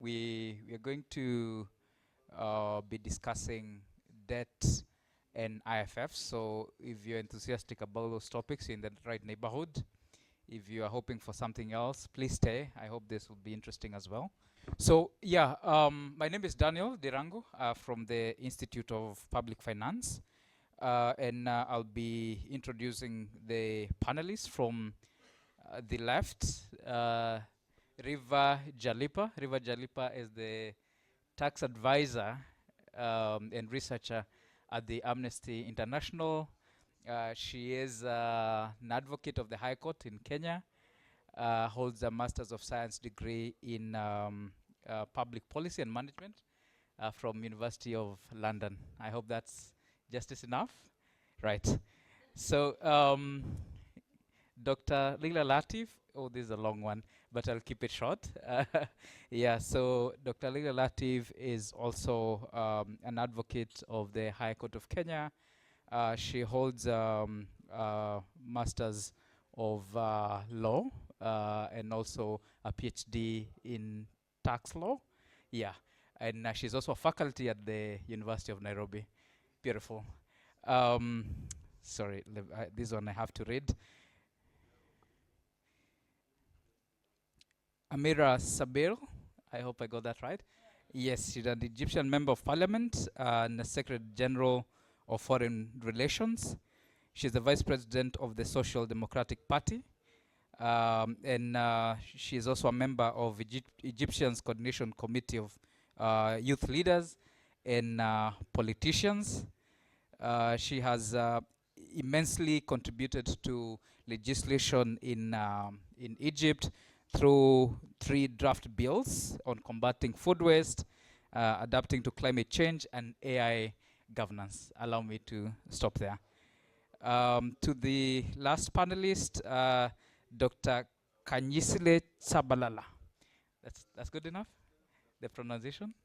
we are going to be discussing debt and IFF. So if you're enthusiastic about those topics, you're in the right neighborhood. If you are hoping for something else, please stay. I hope this will be interesting as well. So yeah, my name is Daniel Dirango from the Institute of Public Finance. And I'll be introducing the panelists from the left. Riva Jalipa. Riva Jalipa is the tax advisor and researcher at the Amnesty International. She is an advocate of the High Court in Kenya, holds a Master's of Science degree in Public Policy and Management from University of London. I hope that's justice enough. Right. So Dr. Leila Latif, oh, this is a long one, but I'll keep it short. Yeah, so Dr. Leila Latif is also an advocate of the High Court of Kenya. She holds Masters of Law and also a PhD in tax law. Yeah, and she's also a faculty at the University of Nairobi. Beautiful. Sorry, this one I have to read. Amira Sabir, I hope I got that right. Yes, she's an Egyptian member of parliament and the Secretary General of Foreign Relations. She's the Vice President of the Social Democratic Party. And she is also a member of Egyptian's Coordination Committee of Youth Leaders and Politicians. She has immensely contributed to legislation in Egypt through 3 draft bills on combating food waste, adapting to climate change, and AI governance. Allow me to stop there. To the last panelist, Dr. Kanyisile Tsabalala. That's good enough? The pronunciation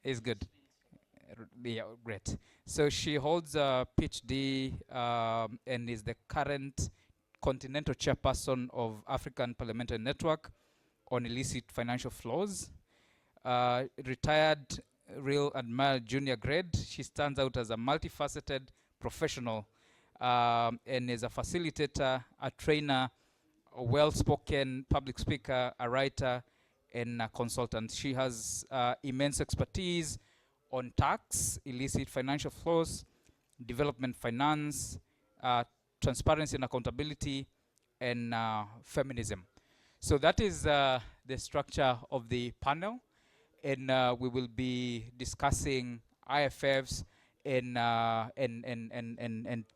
is good. Yeah, great. So she holds a PhD and is the current continental chairperson of African Parliamentary Network on Illicit Financial Flows. Retired Real Admiral Junior Grade. She stands out as a multifaceted professional and is a facilitator, a trainer, a well-spoken public speaker, a writer, and a consultant. She has immense expertise on tax, illicit financial flows, development finance, transparency and accountability, and feminism. So that is the structure of the panel, and we will be discussing IFFs and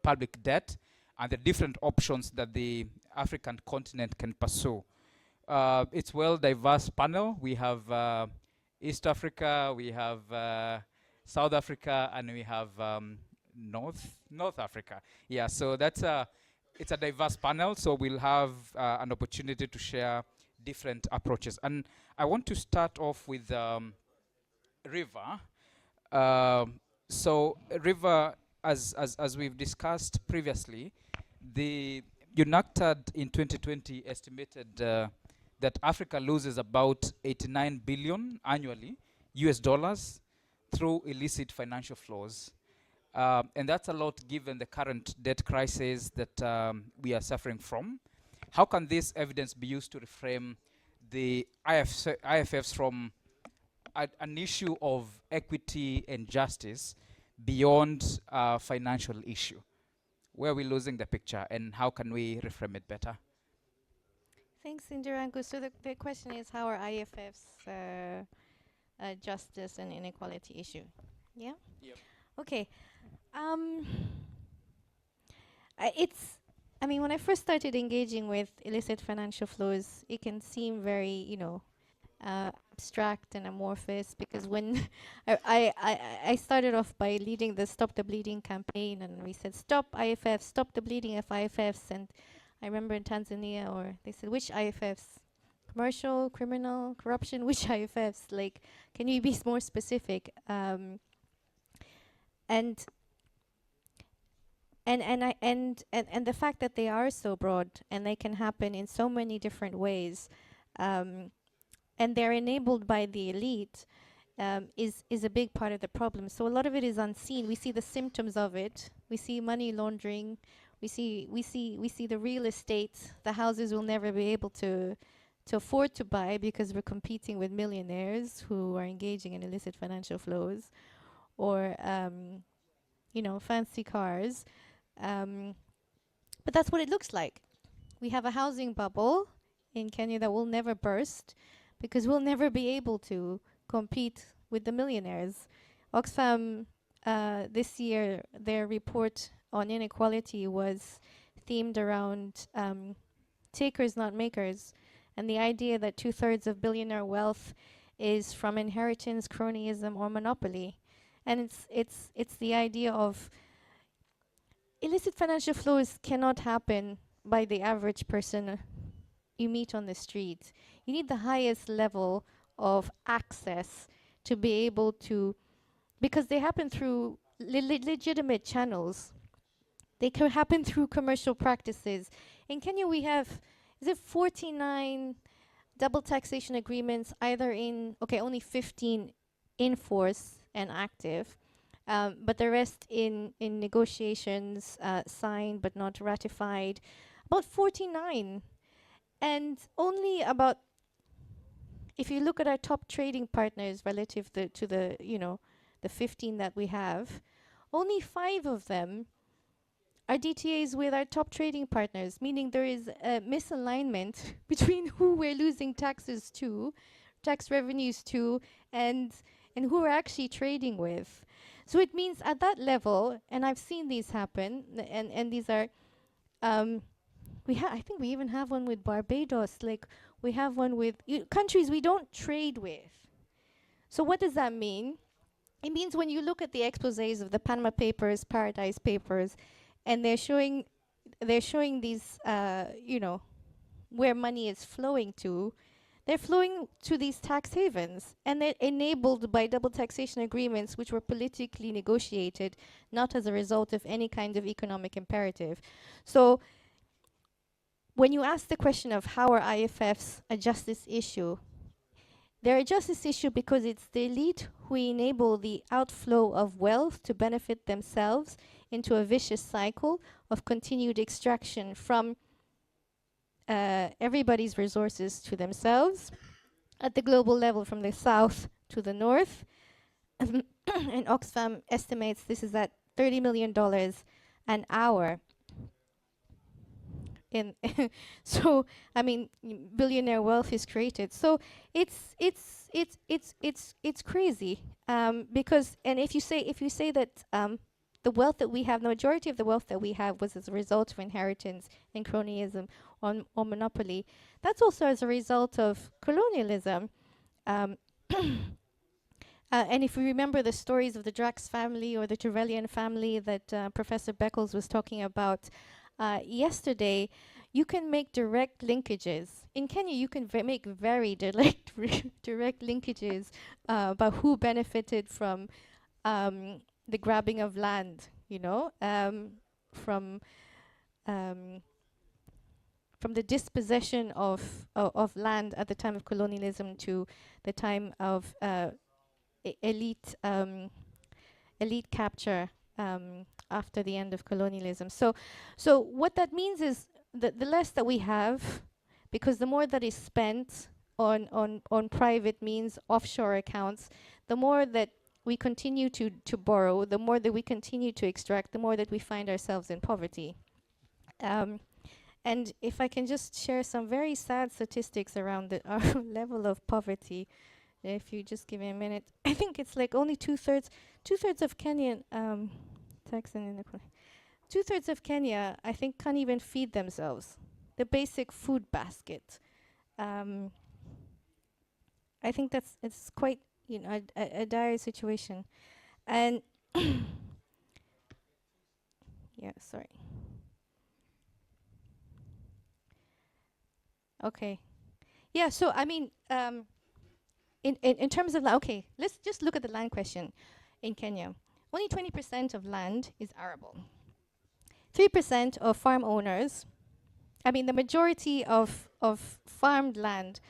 public debt and the different options that the African continent can pursue. It's well diverse panel. We have East Africa, we have South Africa, and we have North Africa. Yeah, so it's a diverse panel, so we'll have an opportunity to share different approaches. And I want to start off with Riva. So Riva, as we've discussed previously, the UNACTAD in 2020 estimated that Africa loses about 89 billion annually, US dollars, through illicit financial flows. And that's a lot given the current debt crisis that we are suffering from. How can this evidence be used to reframe the IFFs from an issue of equity and justice beyond a financial issue? Where are we losing the picture, and how can we reframe it better? Thanks, Indirango. So the question is, how are IFFs a justice and inequality issue? Yeah? Yep. Okay. I mean, when I first started engaging with illicit financial flows, it can seem very, abstract and amorphous, because when I started off by leading the Stop the Bleeding campaign, and we said, stop IFFs, stop the bleeding of IFFs. And I remember in Tanzania, or they said, which IFFs? Commercial, criminal, corruption, which IFFs? Like, can you be more specific? And the fact that they are so broad and they can happen in so many different ways, and they're enabled by the elite, is a big part of the problem. So a lot of it is unseen. We see the symptoms of it. We see money laundering. We see the real estate. The houses we'll never be able to afford to buy because we're competing with millionaires who are engaging in illicit financial flows, or fancy cars. Um, but that's what it looks like. We have a housing bubble in Kenya that will never burst because we'll never be able to compete with the millionaires. Oxfam, this year, their report on inequality was themed around takers, not makers, and the idea that 2/3 of billionaire wealth is from inheritance, cronyism, or monopoly. And it's the idea of illicit financial flows cannot happen by the average person you meet on the street. You need the highest level of access to be able to, because they happen through legitimate channels. They can happen through commercial practices. In Kenya, we have, is it 49 double taxation agreements, either only 15 in force and active, but the rest in negotiations, signed but not ratified. About 49. And only about, if you look at our top trading partners relative to the 15 that we have, only 5 of them are DTAs with our top trading partners, meaning there is a misalignment between who we're losing taxes to, tax revenues to, and who we're actually trading with. So it means at that level, and I've seen these happen, and these are, I think we even have one with Barbados. Like, we have one with countries we don't trade with. So what does that mean? It means when you look at the exposés of the Panama Papers, Paradise Papers, and they're showing these, where money is flowing to. They're flowing to these tax havens, and they're enabled by double taxation agreements which were politically negotiated, not as a result of any kind of economic imperative. So when you ask the question of how are IFFs a justice issue, they're a justice issue because it's the elite who enable the outflow of wealth to benefit themselves into a vicious cycle of continued extraction from everybody's resources to themselves at the global level, from the south to the north. And Oxfam estimates this is at $30 million an hour. So I mean, billionaire wealth is created. So it's crazy, because, and if you say that the wealth that we have, the majority of the wealth that we have was as a result of inheritance and cronyism or monopoly, that's also as a result of colonialism. And if we remember the stories of the Drax family or the Trevelyan family that Professor Beckles was talking about yesterday, you can make direct linkages. In Kenya, you can make very direct linkages about who benefited from the grabbing of land, from the dispossession of land at the time of colonialism to the time of elite capture after the end of colonialism. So what that means is that the less that we have, because the more that is spent on private means, offshore accounts, the more that we continue to borrow, the more that we continue to extract, the more that we find ourselves in poverty. And if I can just share some very sad statistics around our level of poverty, if you just give me a minute. I think it's like only two-thirds of Kenyan tax and inequality. 2/3 of Kenya, I think, can't even feed themselves. The basic food basket. I think it's quite a dire situation. And yeah, sorry. Okay. Yeah, so I mean, in terms of okay, let's just look at the land question in Kenya. Only 20% of land is arable. 3% of farm owners, I mean, the majority of farmed land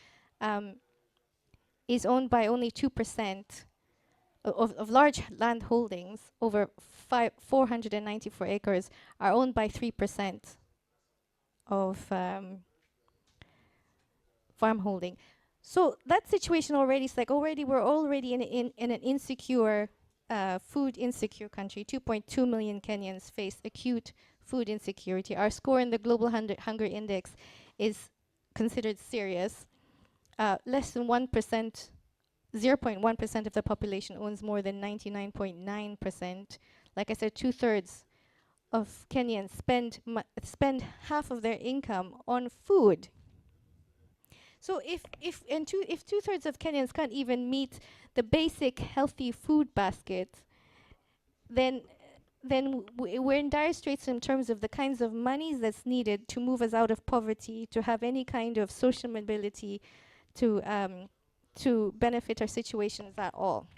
is owned by only 2% of large land holdings over 494 acres are owned by 3% of farm holding. So that situation already is like we're already in an insecure, food insecure country. 2.2 million Kenyans face acute food insecurity. Our score in the Global Hunger Index is considered serious. Less than 1%, 0.1% of the population owns more than 99.9%. Like I said, 2/3 of Kenyans spend half of their income on food. So if 2/3 of Kenyans can't even meet the basic healthy food basket, then we're in dire straits in terms of the kinds of monies that's needed to move us out of poverty, to have any kind of social mobility, to benefit our situations at all.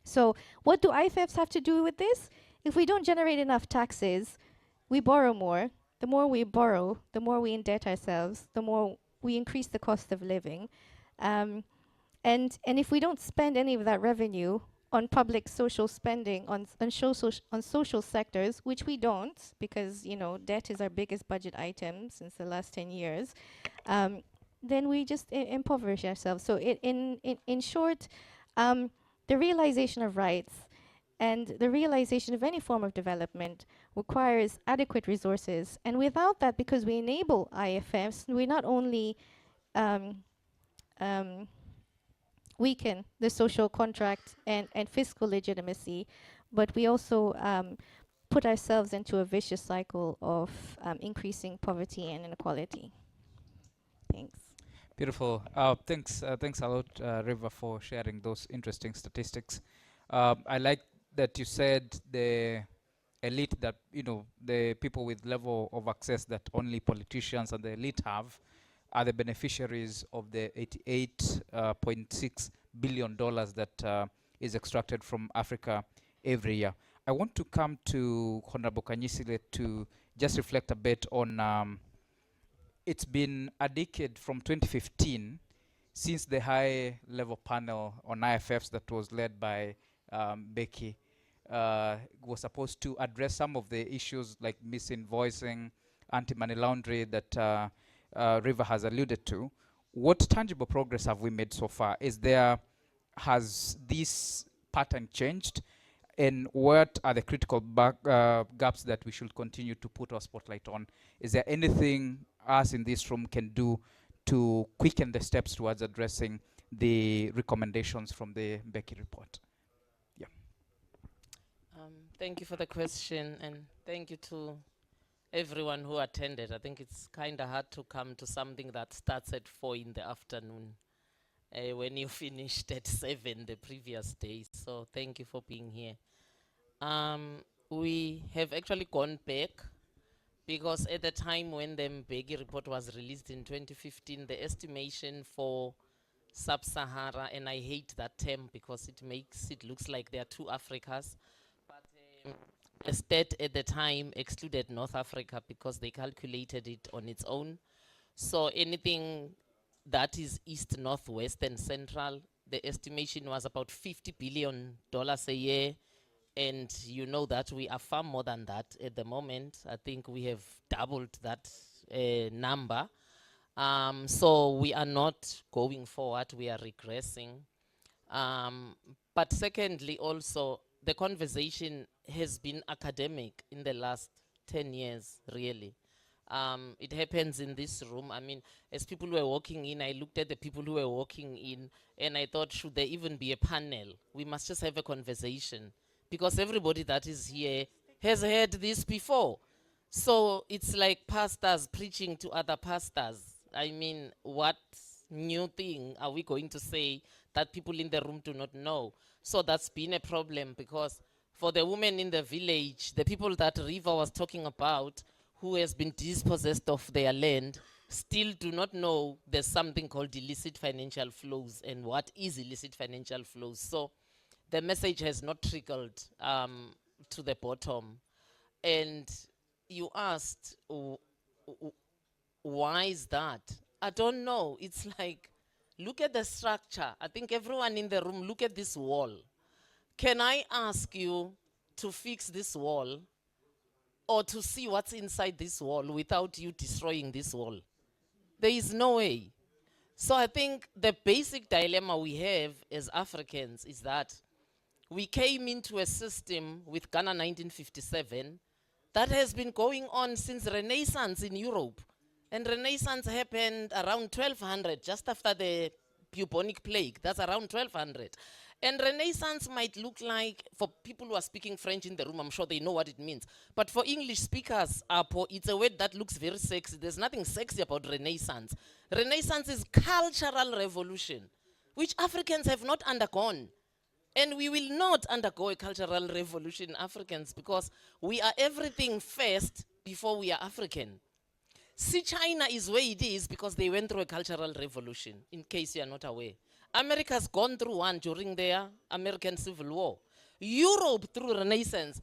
So what do IFFs have to do with this? If we don't generate enough taxes, we borrow more. The more we borrow, the more we indebt ourselves, the more we increase the cost of living. And if we don't spend any of that revenue on public social spending, on social sectors, which we don't, because debt is our biggest budget item since the last 10 years, then we just impoverish ourselves. So in short, the realization of rights and the realization of any form of development requires adequate resources. And without that, because we enable IFFs, we not only um, um, weaken the social contract and fiscal legitimacy, but we also put ourselves into a vicious cycle of increasing poverty and inequality. Thanks. Beautiful. Thanks a lot, River, for sharing those interesting statistics. I like that you said the elite, that the people with level of access that only politicians and the elite have are the beneficiaries of the $88.6 billion that is extracted from Africa every year. I want to come to Honorable Kanyisile to just reflect a bit on it's been a decade from 2015 since the high level panel on IFFs that was led by Becky was supposed to address some of the issues like misinvoicing, anti-money laundering that River has alluded to. What tangible progress have we made so far? Has this pattern changed? And what are the critical gaps that we should continue to put our spotlight on? Is there anything us in this room can do to quicken the steps towards addressing the recommendations from the Becky report? Yeah. Thank you for the question, and thank you to everyone who attended. I think it's kind of hard to come to something that starts at 4 in the afternoon when you finished at 7 the previous day. So thank you for being here. We have actually gone back because at the time when the Mbeki report was released in 2015, the estimation for Sub-Sahara, and I hate that term because it makes it looks like there are two Africas, but the state at the time excluded North Africa because they calculated it on its own. So anything that is east, northwest, and central, the estimation was about $50 billion a year. And you know that we are far more than that at the moment. I think we have doubled that number. So we are not going forward, we are regressing. But secondly, also, the conversation has been academic in the last 10 years, really. It happens in this room. I mean, as people were walking in, I looked at the people who were walking in, and I thought, should there even be a panel? We must just have a conversation, because everybody that is here has heard this before. So it's like pastors preaching to other pastors. I mean, what new thing are we going to say that people in the room do not know? So that's been a problem, because for the women in the village, the people that Riva was talking about, who has been dispossessed of their land, still do not know there's something called illicit financial flows and what is illicit financial flows. So the message has not trickled to the bottom. And you asked, why is that? I don't know. It's like Look at the structure. I think everyone in the room, look at this wall. Can I ask you to fix this wall or to see what's inside this wall without you destroying this wall? There is no way. So I think the basic dilemma we have as Africans is that we came into a system with Ghana 1957 that has been going on since Renaissance in Europe. And Renaissance happened around 1200, just after the bubonic plague. That's around 1200. And Renaissance might look like, for people who are speaking French in the room, I'm sure they know what it means. But for English speakers, it's a word that looks very sexy. There's nothing sexy about Renaissance. Renaissance is cultural revolution, which Africans have not undergone. And we will not undergo a cultural revolution, Africans, because we are everything first before we are African. See, China is where it is because they went through a cultural revolution, in case you are not aware. America's gone through one during their American Civil War. Europe, through Renaissance,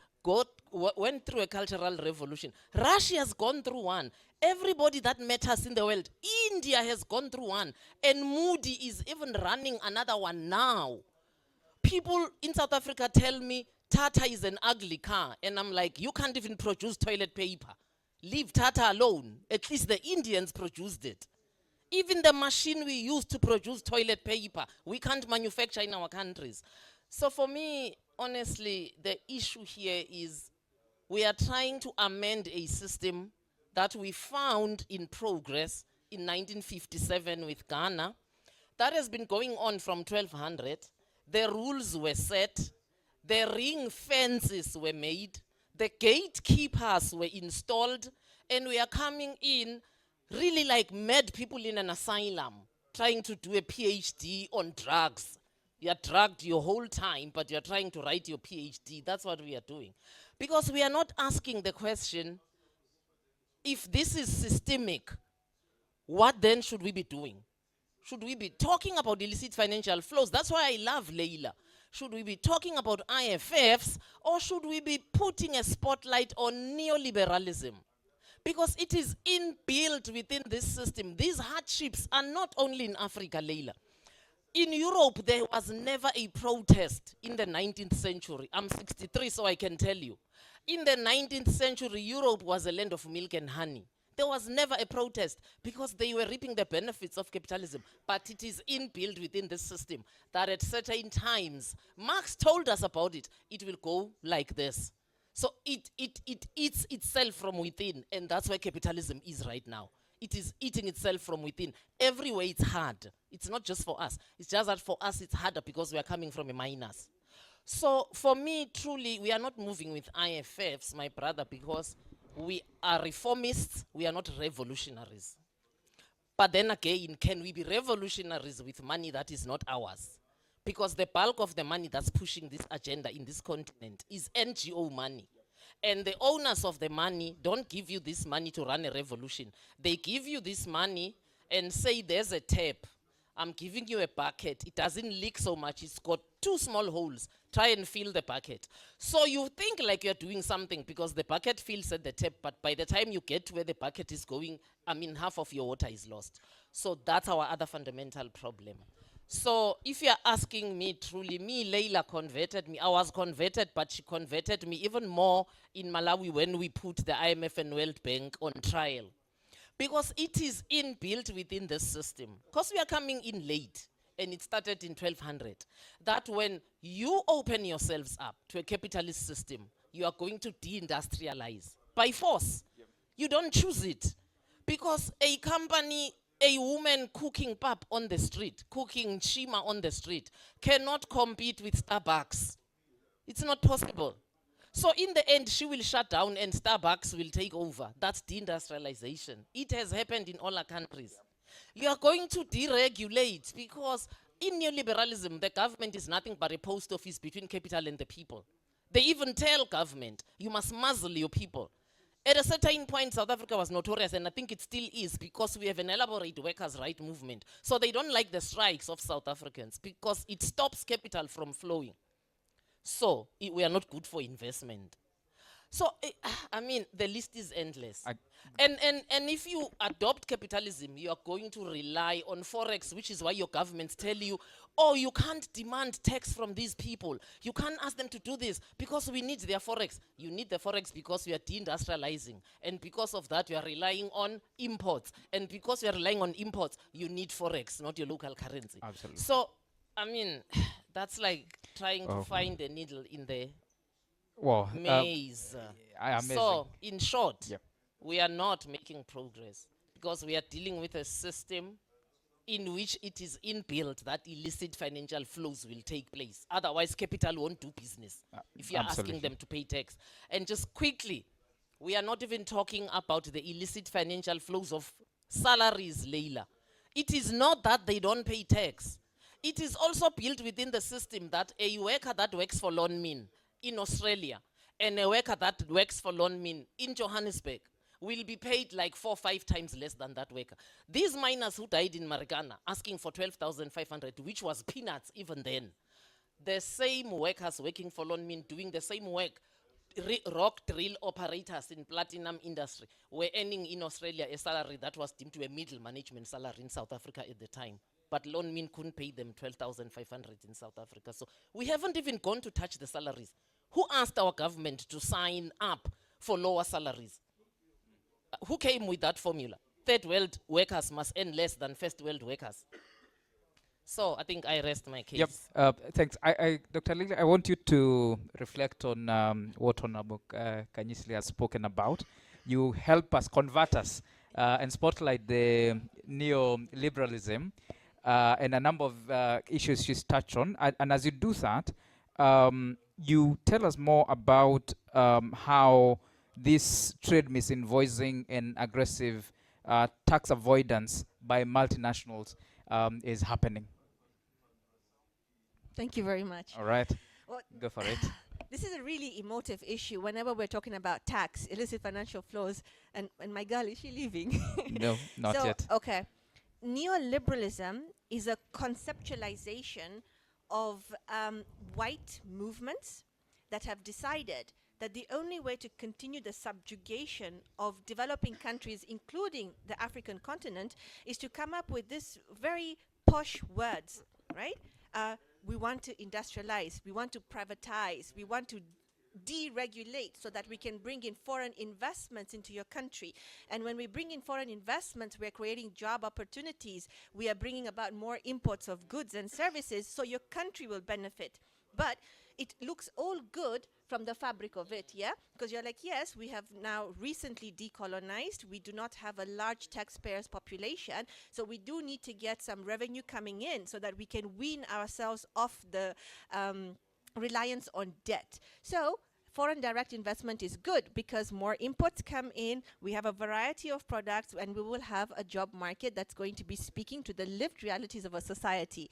went through a cultural revolution. Russia's gone through one. Everybody that matters in the world, India has gone through one. And Moody is even running another one now. People in South Africa tell me Tata is an ugly car. And I'm like, you can't even produce toilet paper. Leave Tata alone. At least the Indians produced it. Even the machine we use to produce toilet paper, we can't manufacture in our countries. So for me, honestly, the issue here is we are trying to amend a system that we found in progress in 1957 with Ghana. That has been going on from 1200. The rules were set. The ring fences were made. The gatekeepers were installed. And we are coming in really like mad people in an asylum, trying to do a PhD on drugs. You are drugged your whole time, but you are trying to write your PhD. That's what we are doing. Because we are not asking the question, if this is systemic, what then should we be doing? Should we be talking about illicit financial flows? That's why I love Leila. Should we be talking about IFFs, or should we be putting a spotlight on neoliberalism? Because it is inbuilt within this system. These hardships are not only in Africa, Leila. In Europe, there was never a protest in the 19th century. I'm 63, so I can tell you. In the 19th century, Europe was a land of milk and honey. There was never a protest because they were reaping the benefits of capitalism. But it is inbuilt within the system that at certain times, Marx told us about it, it will go like this. So it eats itself from within, and that's where capitalism is right now. It is eating itself from within. Everywhere it's hard. It's not just for us. It's just that for us it's harder because we are coming from a minus. So for me, truly, we are not moving with IFFs, my brother, because we are reformists, we are not revolutionaries. But then again, can we be revolutionaries with money that is not ours? Because the bulk of the money that's pushing this agenda in this continent is NGO money. And the owners of the money don't give you this money to run a revolution. They give you this money and say, there's a tap. I'm giving you a bucket. It doesn't leak so much. It's got 2 small holes. Try and fill the bucket. So you think like you're doing something because the bucket fills at the tap, but by the time you get to where the bucket is going, half of your water is lost. So that's our other fundamental problem. So if you're asking me truly, Leila converted me. I was converted, but she converted me even more in Malawi when we put the IMF and World Bank on trial. Because it is inbuilt within the system. Because we are coming in late, and it started in 1200. That when you open yourselves up to a capitalist system, you are going to deindustrialize by force. Yep. You don't choose it. Because a company, a woman cooking pap on the street, cooking shima on the street, cannot compete with Starbucks. It's not possible. So in the end, she will shut down and Starbucks will take over. That's deindustrialization. It has happened in all our countries. You are going to deregulate because in neoliberalism, the government is nothing but a post office between capital and the people. They even tell government, you must muzzle your people. At a certain point, South Africa was notorious, and I think it still is, because we have an elaborate workers' rights movement. So they don't like the strikes of South Africans because it stops capital from flowing. So we are not good for investment. So, I mean, the list is endless. I- And if you adopt capitalism, you are going to rely on forex, which is why your governments tell you, oh, you can't demand tax from these people. You can't ask them to do this because we need their forex. You need the forex because we are deindustrializing. And because of that, you are relying on imports. And because you are relying on imports, you need forex, not your local currency. Absolutely. So, I mean, that's like trying to Oh. find a needle in the Well, maze. amazing. So, in short, Yep. we are not making progress because we are dealing with a system in which it is inbuilt that illicit financial flows will take place. Otherwise, capital won't do business if you're asking absolutely. them to pay tax. And just quickly, we are not even talking about the illicit financial flows of salaries, Leila. It is not that they don't pay tax. It is also built within the system that a worker that works for Lonmin in Australia and a worker that works for Lonmin in Johannesburg will be paid like 4 or 5 times less than that worker. These miners who died in Marikana asking for 12,500, which was peanuts even then. The same workers working for Lonmin doing the same work, rock drill operators in platinum industry were earning in Australia a salary that was deemed to a middle management salary in South Africa at the time. But Lonmin couldn't pay them 12,500 in South Africa. So we haven't even gone to touch the salaries. Who asked our government to sign up for lower salaries? Who came with that formula? Third world workers must earn less than first world workers. So I think I rest my case. Yep. Thanks. Dr. Lili, I want you to reflect on what Honorable Kanyisli has spoken about. You help us, convert us, and spotlight the neoliberalism and a number of issues she's touched on. And as you do that, you tell us more about how this trade misinvoicing and aggressive tax avoidance by multinationals is happening. Thank you very much. All right. Well, Go for it. this is a really emotive issue whenever we're talking about tax, illicit financial flows, and my girl, is she leaving? No, not so, yet. Okay. Neoliberalism is a conceptualization of white movements that have decided that the only way to continue the subjugation of developing countries, including the African continent, is to come up with this very posh words, right? We want to industrialize, we want to privatize, we want to deregulate so that we can bring in foreign investments into your country. And when we bring in foreign investments, we're creating job opportunities. We are bringing about more imports of goods and services, so your country will benefit. But it looks all good from the fabric of it, yeah? Because you're like, yes, we have now recently decolonized. We do not have a large taxpayers population, so we do need to get some revenue coming in so that we can wean ourselves off the reliance on debt. So foreign direct investment is good because more imports come in, we have a variety of products, and we will have a job market that's going to be speaking to the lived realities of a society.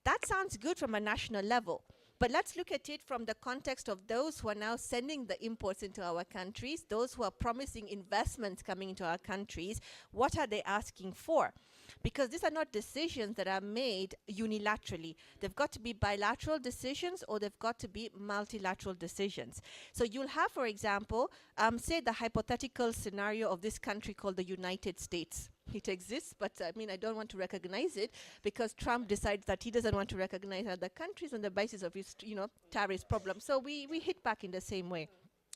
That sounds good from a national level. But let's look at it from the context of those who are now sending the imports into our countries, those who are promising investments coming into our countries. What are they asking for? Because these are not decisions that are made unilaterally. They've got to be bilateral decisions, or they've got to be multilateral decisions. So you'll have, for example, say the hypothetical scenario of this country called the United States. It exists, but I mean, I don't want to recognize it because Trump decides that he doesn't want to recognize other countries on the basis of his, tariff problem. So we hit back in the same way.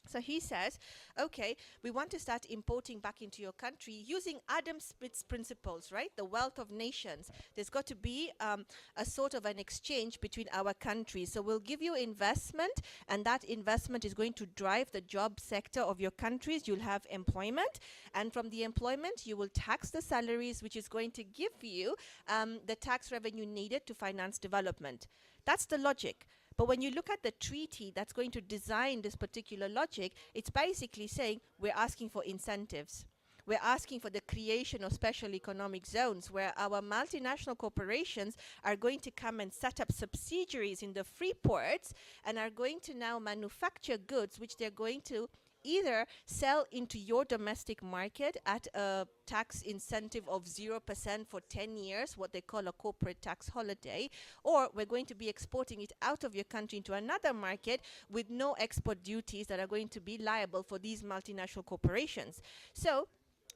So he says, okay, we want to start importing back into your country using Adam Smith's principles, right? The wealth of nations. There's got to be a sort of an exchange between our countries. So we'll give you investment, and that investment is going to drive the job sector of your countries. You'll have employment, and from the employment, you will tax the salaries, which is going to give you the tax revenue needed to finance development. That's the logic. But when you look at the treaty that's going to design this particular logic, it's basically saying we're asking for incentives. We're asking for the creation of special economic zones where our multinational corporations are going to come and set up subsidiaries in the free ports and are going to now manufacture goods which they're going to either sell into your domestic market at a tax incentive of 0% for 10 years, what they call a corporate tax holiday, or we're going to be exporting it out of your country into another market with no export duties that are going to be liable for these multinational corporations. So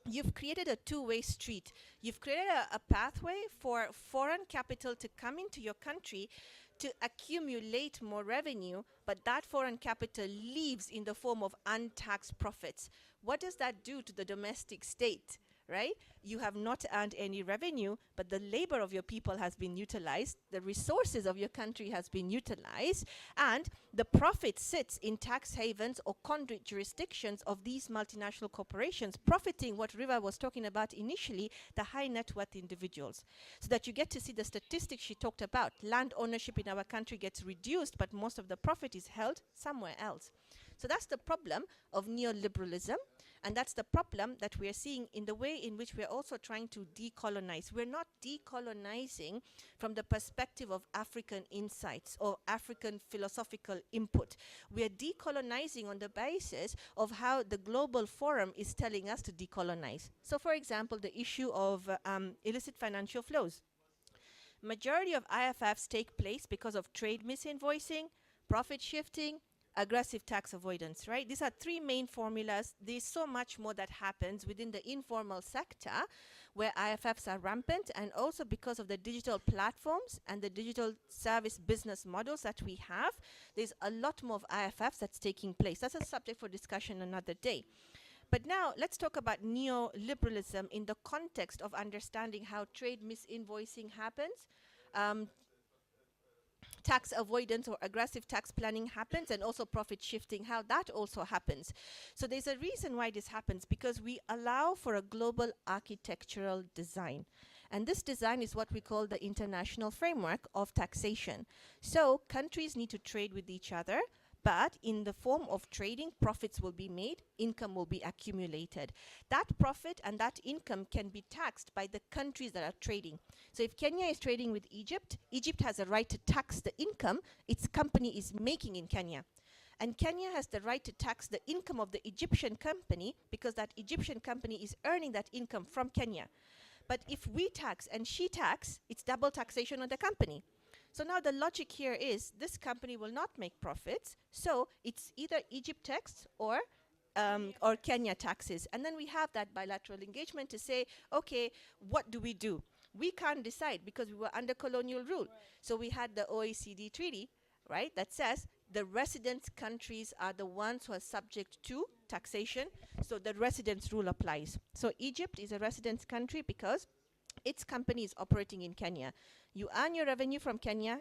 you've created a two-way street. You've created a pathway for foreign capital to come into your country to accumulate more revenue, but that foreign capital leaves in the form of untaxed profits. What does that do to the domestic state? Right? You have not earned any revenue, but the labor of your people has been utilized, the resources of your country has been utilized, and the profit sits in tax havens or conduit jurisdictions of these multinational corporations, profiting what Riva was talking about initially, the high net worth individuals. So that you get to see the statistics she talked about. Land ownership in our country gets reduced, but most of the profit is held somewhere else. So that's the problem of neoliberalism. And that's the problem that we are seeing in the way in which we are also trying to decolonize. We're not decolonizing from the perspective of African insights or African philosophical input. We are decolonizing on the basis of how the global forum is telling us to decolonize. So for example, the issue of illicit financial flows. Majority of IFFs take place because of trade misinvoicing, profit shifting, aggressive tax avoidance, right? These are three main formulas. There's so much more that happens within the informal sector where IFFs are rampant, and also because of the digital platforms and the digital service business models that we have, there's a lot more of IFFs that's taking place. That's a subject for discussion another day. But now let's talk about neoliberalism in the context of understanding how trade misinvoicing happens, tax avoidance or aggressive tax planning happens, and also profit shifting, how that also happens. So there's a reason why this happens, because we allow for a global architectural design. And this design is what we call the international framework of taxation. So countries need to trade with each other, but in the form of trading, profits will be made, income will be accumulated. That profit and that income can be taxed by the countries that are trading. So if Kenya is trading with Egypt, Egypt has a right to tax the income its company is making in Kenya. And Kenya has the right to tax the income of the Egyptian company because that Egyptian company is earning that income from Kenya. But if we tax and she tax, it's double taxation on the company. So now the logic here is this company will not make profits, so it's either Egypt tax or Kenya taxes. And then we have that bilateral engagement to say, okay, what do? We can't decide because we were under colonial rule. So we had the OECD treaty, right, that says the resident countries are the ones who are subject to taxation, so the residence rule applies. So Egypt is a resident country because its company is operating in Kenya. You earn your revenue from Kenya.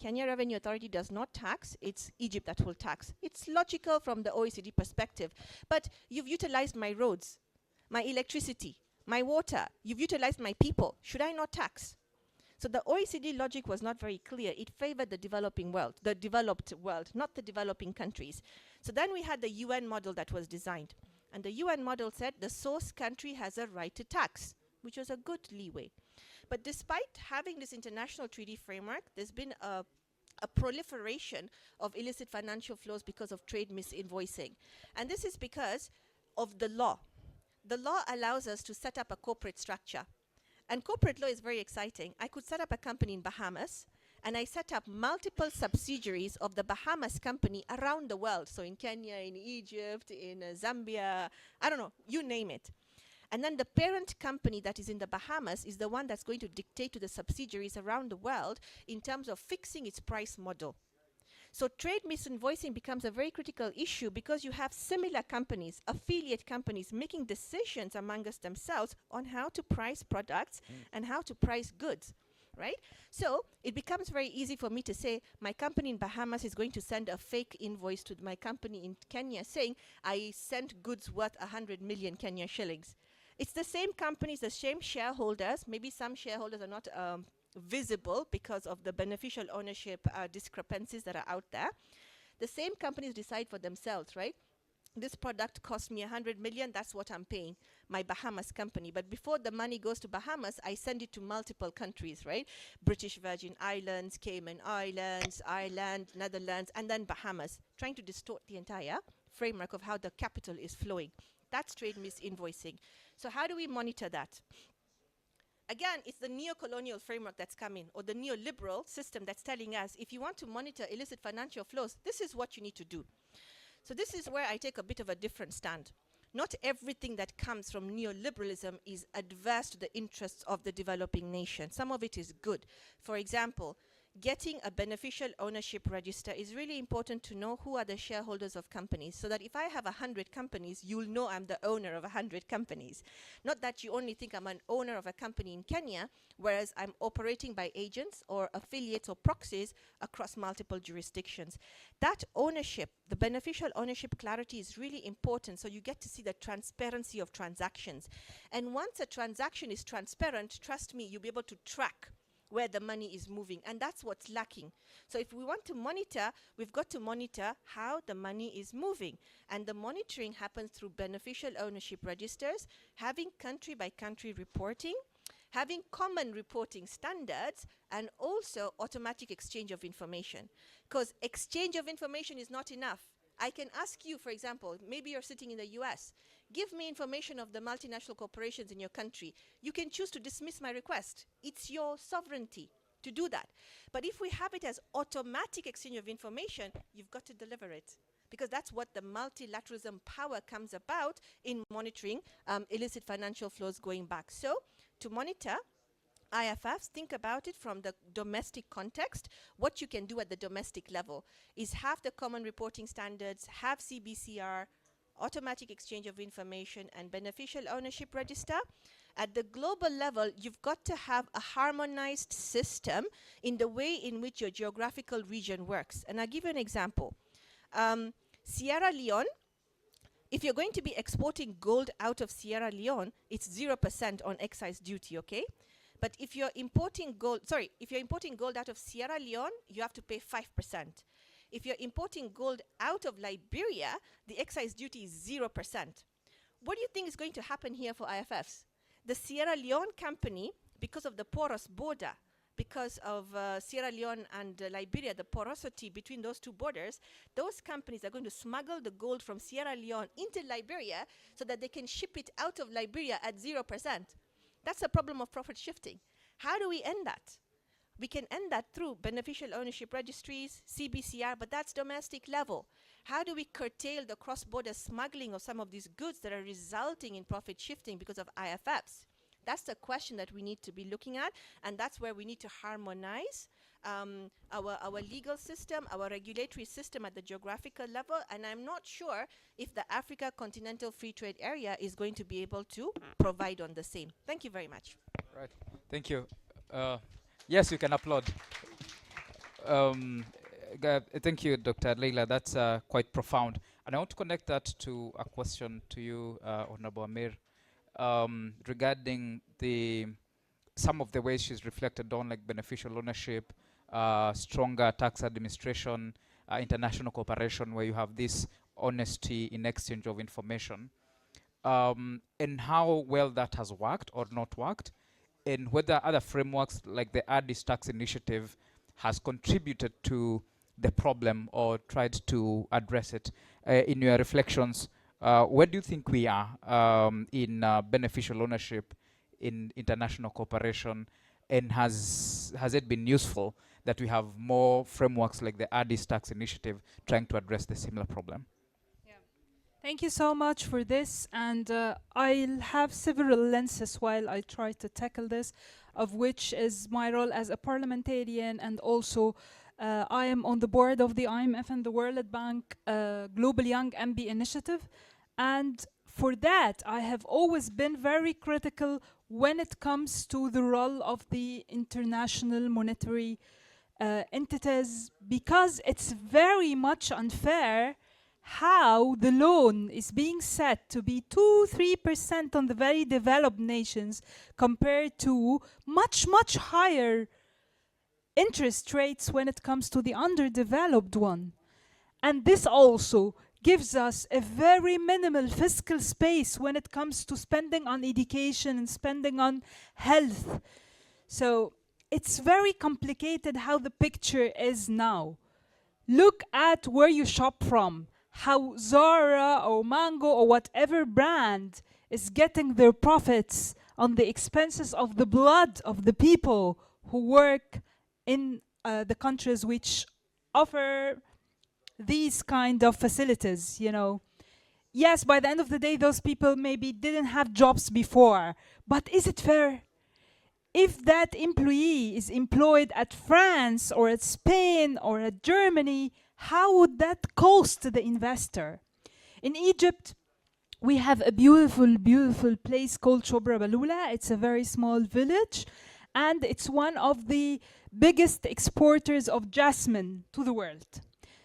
Kenya Revenue Authority does not tax. It's Egypt that will tax. It's logical from the OECD perspective. But you've utilized my roads, my electricity, my water. You've utilized my people. Should I not tax? So the OECD logic was not very clear. It favored the developing world, the developed world, not the developing countries. So then we had the UN model that was designed. And the UN model said the source country has a right to tax, which was a good leeway. But despite having this international treaty framework, there's been a proliferation of illicit financial flows because of trade misinvoicing. And this is because of the law. The law allows us to set up a corporate structure. And corporate law is very exciting. I could set up a company in Bahamas, and I set up multiple subsidiaries of the Bahamas company around the world. So in Kenya, in Egypt, in Zambia, I don't know, you name it. And then the parent company that is in the Bahamas is the one that's going to dictate to the subsidiaries around the world in terms of fixing its price model. So trade misinvoicing becomes a very critical issue because you have similar companies, affiliate companies, making decisions amongst themselves on how to price products and how to price goods, right? So it becomes very easy for me to say my company in Bahamas is going to send a fake invoice to my company in Kenya saying I sent goods worth 100 million Kenya shillings. It's the same companies, the same shareholders. Maybe some shareholders are not visible because of the beneficial ownership discrepancies that are out there. The same companies decide for themselves, right? This product cost me 100 million, that's what I'm paying my Bahamas company. But before the money goes to Bahamas, I send it to multiple countries, right? British Virgin Islands, Cayman Islands, Ireland, Netherlands, and then Bahamas, trying to distort the entire framework of how the capital is flowing. That's trade misinvoicing. So how do we monitor that? Again, it's the neo-colonial framework that's coming, or the neoliberal system that's telling us, if you want to monitor illicit financial flows, this is what you need to do. So this is where I take a bit of a different stand. Not everything that comes from neoliberalism is adverse to the interests of the developing nation. Some of it is good. For example, getting a beneficial ownership register is really important to know who are the shareholders of companies, so that if I have 100 companies, you'll know I'm the owner of 100 companies. Not that you only think I'm an owner of a company in Kenya, whereas I'm operating by agents or affiliates or proxies across multiple jurisdictions. That ownership, the beneficial ownership clarity, is really important, so you get to see the transparency of transactions. And once a transaction is transparent, trust me, you'll be able to track where the money is moving, and that's what's lacking. So if we want to monitor, we've got to monitor how the money is moving, and the monitoring happens through beneficial ownership registers, having country by country reporting, having common reporting standards, and also automatic exchange of information. Because exchange of information is not enough. I can ask you, for example, maybe you're sitting in the US, give me information of the multinational corporations in your country. You can choose to dismiss my request. It's your sovereignty to do that. But if we have it as automatic exchange of information, you've got to deliver it, because that's what the multilateralism power comes about in monitoring illicit financial flows going back. So to monitor IFFs, think about it from the domestic context. What you can do at the domestic level is have the common reporting standards, have CBCR, automatic exchange of information, and beneficial ownership register. At the global level, you've got to have a harmonized system in the way in which your geographical region works. And I'll give you an example. Sierra Leone, if you're going to be exporting gold out of Sierra Leone, it's 0% on excise duty, okay? But if you're importing gold, if you're importing gold out of Sierra Leone, you have to pay 5%. If you're importing gold out of Liberia, the excise duty is 0%. What do you think is going to happen here for IFFs? The Sierra Leone company, because of the porous border, because of Sierra Leone and Liberia, the porosity between those two borders, those companies are going to smuggle the gold from Sierra Leone into Liberia so that they can ship it out of Liberia at 0%. That's a problem of profit shifting. How do we end that? We can end that through beneficial ownership registries, CBCR, but that's domestic level. How do we curtail the cross-border smuggling of some of these goods that are resulting in profit shifting because of IFFs? That's the question that we need to be looking at, and that's where we need to harmonize our legal system, our regulatory system at the geographical level, and I'm not sure if the Africa Continental Free Trade Area is going to be able to provide on the same. Thank you very much. Right. Thank you. Yes, you can applaud. Thank you, Dr. Leila. That's quite profound. And I want to connect that to a question to you, Honorable Amir, regarding some of the ways she's reflected on, like beneficial ownership, stronger tax administration, international cooperation, where you have this honesty in exchange of information, and how well that has worked or not worked, and whether other frameworks like the Addis tax initiative has contributed to the problem or tried to address it. In your reflections, where do you think we are in beneficial ownership in international cooperation, and has it been useful that we have more frameworks like the Addis tax initiative trying to address the similar problem? Thank you so much for this, and I'll have several lenses while I try to tackle this, of which is my role as a parliamentarian, and also I am on the board of the IMF and the World Bank Global Young MB Initiative, and for that I have always been very critical when it comes to the role of the international monetary entities, because it's very much unfair how the loan is being set to be 2-3% on the very developed nations compared to much higher interest rates when it comes to the underdeveloped one. And this also gives us a very minimal fiscal space when it comes to spending on education and spending on health. So it's very complicated how the picture is now. Look at where you shop from. how Zara or Mango or whatever brand is getting their profits on the expenses of the blood of the people who work in the countries which offer these kind of facilities, you know. Yes, by the end of the day, those people maybe didn't have jobs before, but is it fair? If that employee is employed at France or at Spain or at Germany, how would that cost the investor? In Egypt, we have a beautiful, beautiful place called Shobra Balula. It's a very small village, and it's one of the biggest exporters of jasmine to the world.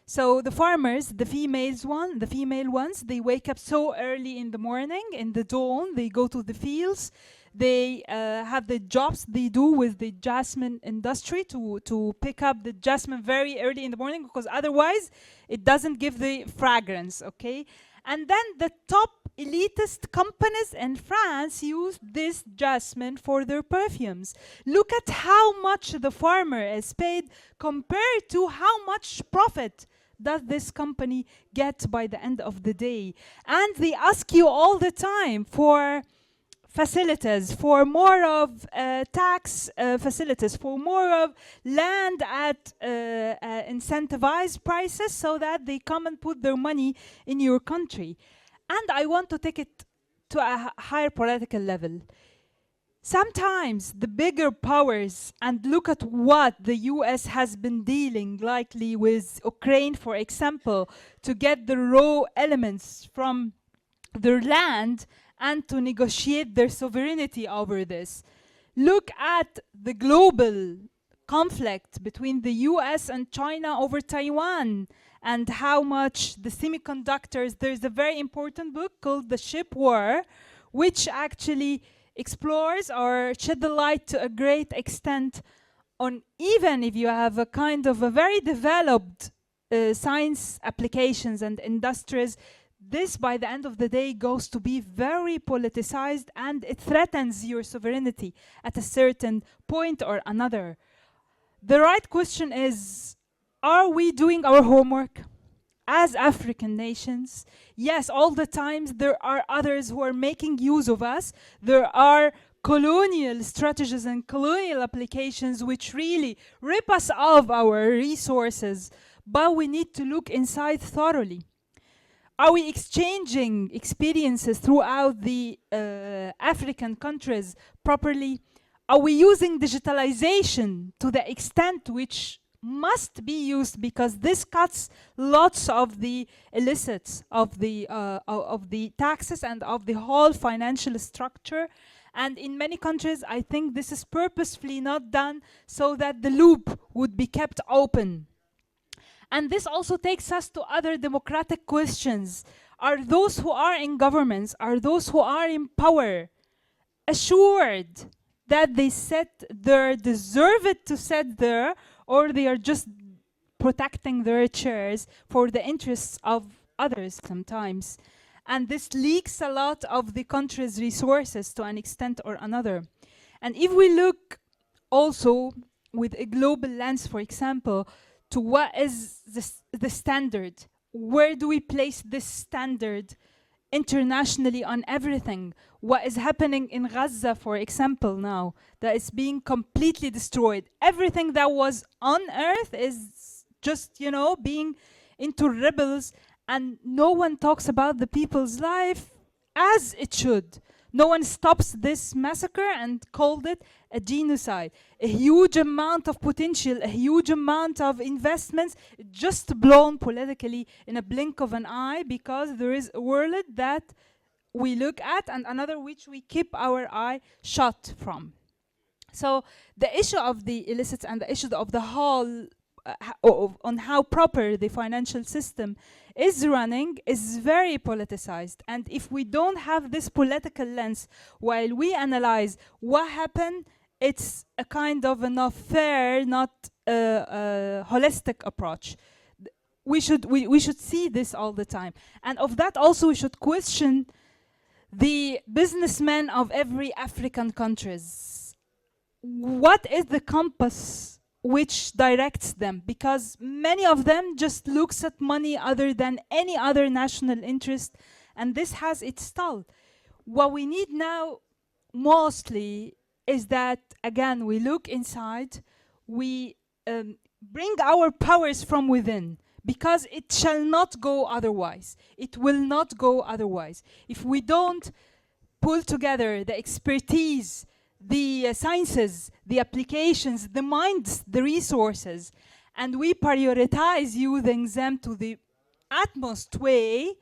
So the farmers, the female ones, they wake up so early in the morning, in the dawn, they go to the fields, they have the jobs they do with the jasmine industry to pick up the jasmine very early in the morning, because otherwise it doesn't give the fragrance, okay? And then the top elitist companies in France use this jasmine for their perfumes. Look at how much the farmer is paid compared to how much profit does this company get by the end of the day. And they ask you all the time for facilities, for more of tax facilities, for more of land at incentivized prices, so that they come and put their money in your country. And I want to take it to a higher political level. Sometimes the bigger powers, and look at what the US has been dealing likely with Ukraine, for example, to get the raw elements from their land and to negotiate their sovereignty over this. Look at the global conflict between the US and China over Taiwan, and how much the semiconductors, there's a very important book called The Ship War, which actually explores or shed the light to a great extent on, even if you have a kind of a very developed science applications and industries, this by the end of the day goes to be very politicized, and it threatens your sovereignty at a certain point or another. The right question is, are we doing our homework as African nations? Yes, all the times there are others who are making use of us. There are colonial strategies and colonial applications which really rip us of our resources, but we need to look inside thoroughly. Are we exchanging experiences throughout the African countries properly? Are we using digitalization to the extent which must be used, because this cuts lots of the illicits of the taxes and of the whole financial structure? And in many countries, I think this is purposefully not done so that the loop would be kept open. And this also takes us to other democratic questions. Are those who are in governments, are those who are in power, assured that they sit there, deserve it to sit there, or they are just protecting their chairs for the interests of others sometimes? And this leaks a lot of the country's resources to an extent or another. And if we look also with a global lens, for example, to what is the standard, where do we place this standard internationally on everything? What is happening in Gaza, for example, now, that is being completely destroyed. Everything that was on earth is just, you know, being into rebels, and no one talks about the people's life as it should. No one stops this massacre and called it a genocide. A huge amount of potential, a huge amount of investments just blown politically in a blink of an eye, because there is a world that we look at and another which we keep our eye shut from. So the issue of the illicits and the issue of the whole on how proper the financial system is running is very politicized. And if we don't have this political lens while we analyze what happened, it's a kind of an unfair, not holistic approach. We should see this all the time. And of that also we should question the businessmen of every African countries. What is the compass which directs them, because many of them just looks at money other than any other national interest, and this has its toll. What we need now mostly is that, again, we look inside, we bring our powers from within, because it shall not go otherwise. It will not go otherwise. If we don't pull together the expertise, the sciences, the applications, the minds, the resources, and we prioritize using them to the utmost way,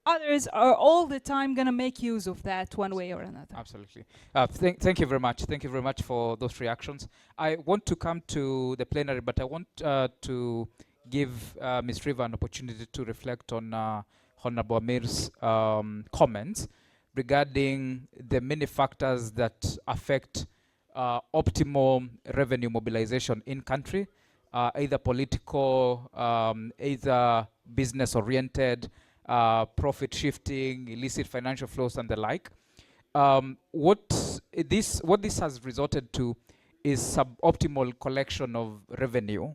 others are all the time going to make use of that one way or another. Absolutely. Thank you very much. Thank you very much for those reactions. I want to come to the plenary, but I want to give Ms. Riva an opportunity to reflect on Honorable Amir's comments regarding the many factors that affect optimal revenue mobilization in country, either political, either business-oriented, profit shifting, illicit financial flows, and the like. What this has resulted to is suboptimal collection of revenue.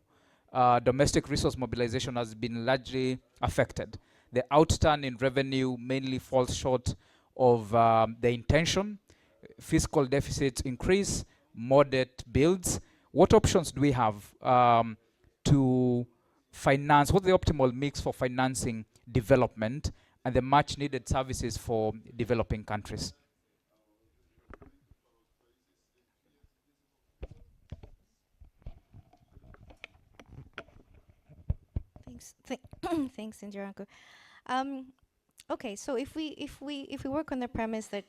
Domestic resource mobilization has been largely affected. The outturn in revenue mainly falls short of the intention. Fiscal deficits increase, more debt builds. What options do we have to finance? What's the optimal mix for financing development and the much needed services for developing countries? Thanks, Indiranko. Okay, so if we work on the premise that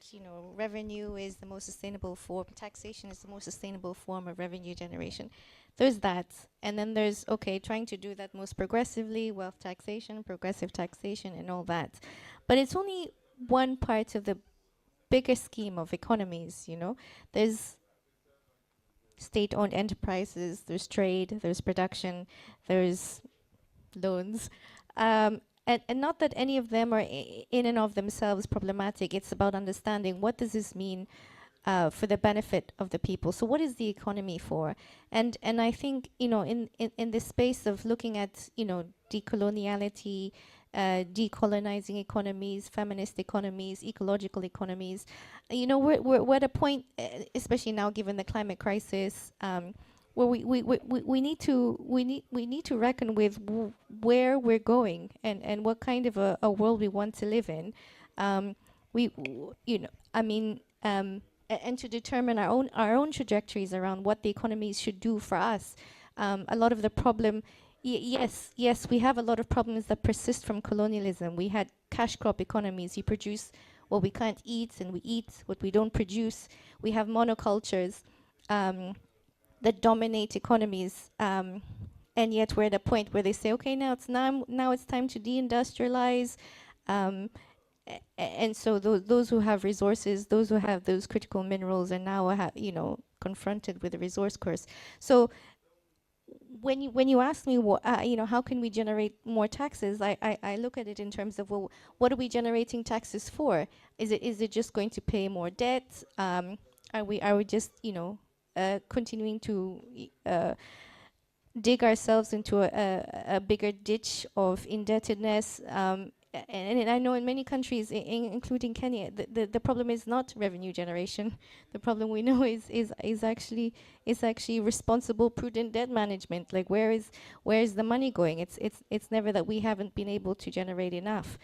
revenue is the most sustainable form, taxation is the most sustainable form of revenue generation, there's that, and then there's trying to do that most progressively, wealth taxation, progressive taxation, and all that, but it's only one part of the bigger scheme of economies. There's state-owned enterprises, there's trade, there's production, there's loans. And not that any of them are in and of themselves problematic. It's about understanding what does this mean for the benefit of the people. So what is the economy for? And I think in this space of looking at decoloniality, decolonizing economies, feminist economies, ecological economies, we're at a point, especially now given the climate crisis, where we need to reckon with where we're going and what kind of a world we want to live in. And to determine our own trajectories around what the economies should do for us. A lot of the problem, yes, we have a lot of problems that persist from colonialism. We had cash crop economies. You produce what we can't eat, and we eat what we don't produce. We have monocultures that dominate economies, and yet we're at a point where they say, okay, now it's time to deindustrialize, and so those who have resources, those who have those critical minerals, are now confronted with a resource curse. So when you ask me how can we generate more taxes, I look at it in terms of, well, what are we generating taxes for? Is it just going to pay more debt? Are we just continuing to dig ourselves into a bigger ditch of indebtedness? And I know in many countries, including Kenya, the problem is not revenue generation. The problem we know is actually responsible, prudent debt management. Like where is the money going? It's never that we haven't been able to generate enough.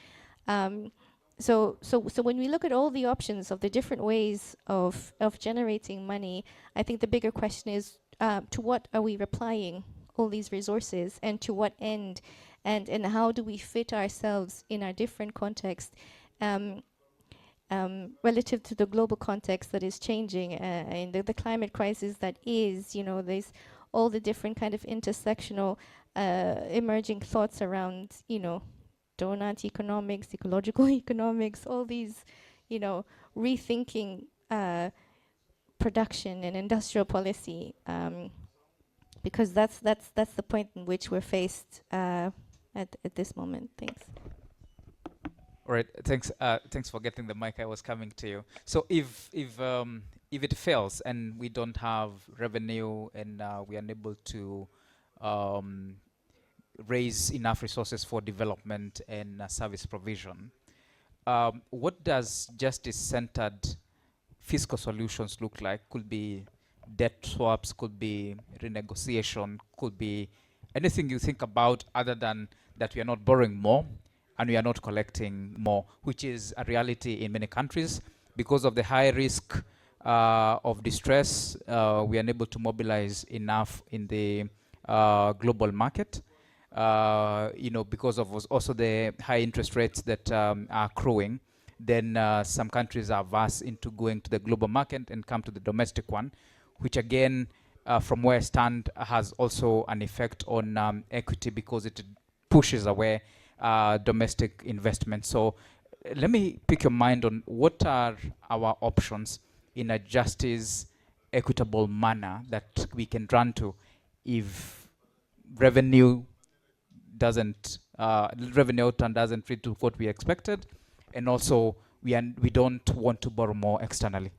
So when we look at all the options of the different ways of generating money, I think the bigger question is to what are we applying all these resources, and to what end, and how do we fit ourselves in our different contexts relative to the global context that is changing, and the climate crisis that is, there's all the different kind of intersectional emerging thoughts around, donut economics, ecological economics, all these, rethinking production and industrial policy, because that's the point in which we're faced at this moment. Thanks. All right, thanks. Thanks for getting the mic. I was coming to you. So if if it fails and we don't have revenue and we are unable to um, raise enough resources for development and service provision, what does justice-centered fiscal solutions look like? Could be debt swaps, could be renegotiation, could be anything you think about other than that we are not borrowing more and we are not collecting more, which is a reality in many countries. Because of the high risk of distress, we are unable to mobilize enough in the global market. Because of also the high interest rates that are accruing, then some countries are averse into going to the global market and come to the domestic one, which again, from where I stand, has also an effect on equity because it pushes away domestic investment. So let me pick your mind on what are our options in a justice, equitable manner that we can run to if revenue revenue outturn doesn't fit to what we expected, and also we don't want to borrow more externally.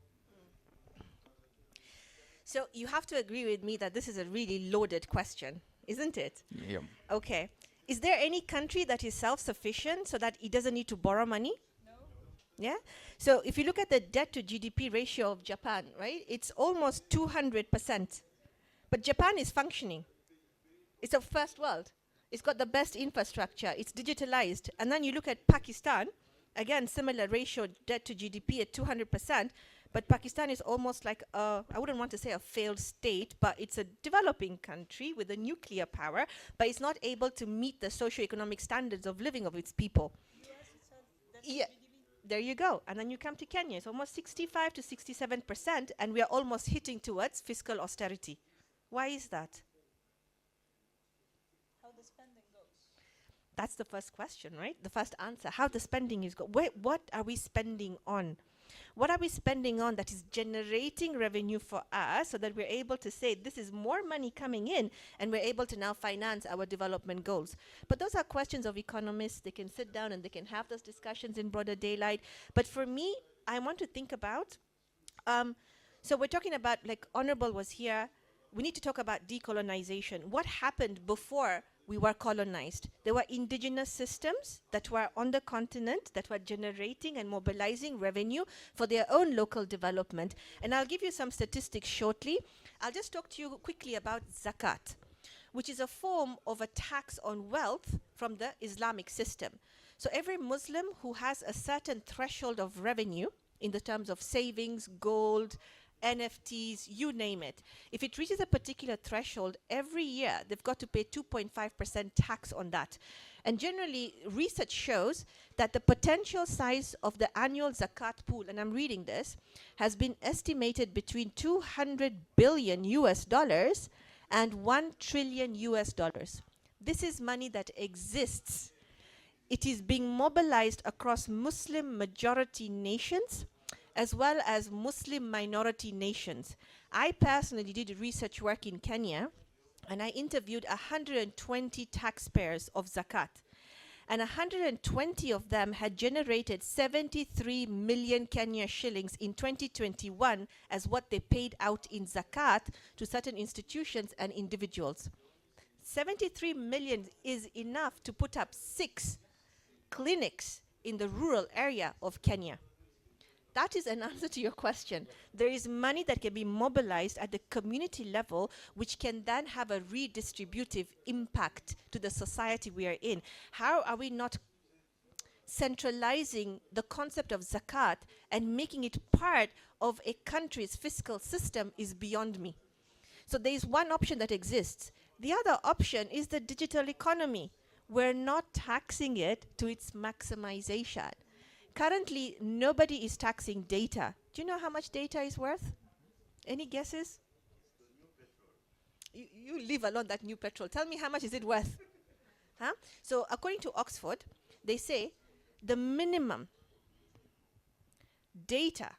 So you have to agree with me that this is a really loaded question, isn't it? Yeah. Okay. Is there any country that is self-sufficient so that it doesn't need to borrow money? No. Yeah? So if you look at the debt to GDP ratio of Japan, right? It's almost 200%. But Japan is functioning. It's a first world. It's got the best infrastructure. It's digitalized. And then you look at Pakistan, again, similar ratio, debt to GDP at 200%. But Pakistan is almost like I wouldn't want to say a failed state, but it's a developing country with a nuclear power, but it's not able to meet the socio-economic standards of living of its people. Yeah, there you go. And then you come to Kenya. It's almost 65 to 67%, and we are almost hitting towards fiscal austerity. Why is that? That's the first question, right? The first answer. How the spending is what are we spending on? What are we spending on that is generating revenue for us so that we're able to say this is more money coming in and we're able to now finance our development goals? But those are questions of economists. They can sit down and they can have those discussions in broader daylight. But for me, I want to think about, so we're talking about, like Honorable was here, we need to talk about decolonization. What happened before we were colonized? There were indigenous systems that were on the continent that were generating and mobilizing revenue for their own local development. And I'll give you some statistics shortly. I'll just talk to you quickly about zakat, which is a form of a tax on wealth from the Islamic system. So every Muslim who has a certain threshold of revenue in the terms of savings, gold, NFTs, you name it. If it reaches a particular threshold, every year they've got to pay 2.5% tax on that. And generally, research shows that the potential size of the annual zakat pool, and I'm reading this, has been estimated between 200 billion US dollars and 1 trillion US dollars. This is money that exists. It is being mobilized across Muslim majority nations as well as Muslim minority nations. I personally did research work in Kenya, and I interviewed 120 taxpayers of zakat. And 120 of them had generated 73 million Kenya shillings in 2021 as what they paid out in zakat to certain institutions and individuals. 73 million is enough to put up 6 clinics in the rural area of Kenya. That is an answer to your question. There is money that can be mobilized at the community level, which can then have a redistributive impact to the society we are in. How are we not centralizing the concept of zakat and making it part of a country's fiscal system is beyond me. So there is one option that exists. The other option is the digital economy. We're not taxing it to its maximization. Currently, nobody is taxing data. Do you know how much data is worth? Any guesses? You leave alone that new petrol. Tell me how much is it worth? Huh? So according to Oxford, they say the minimum data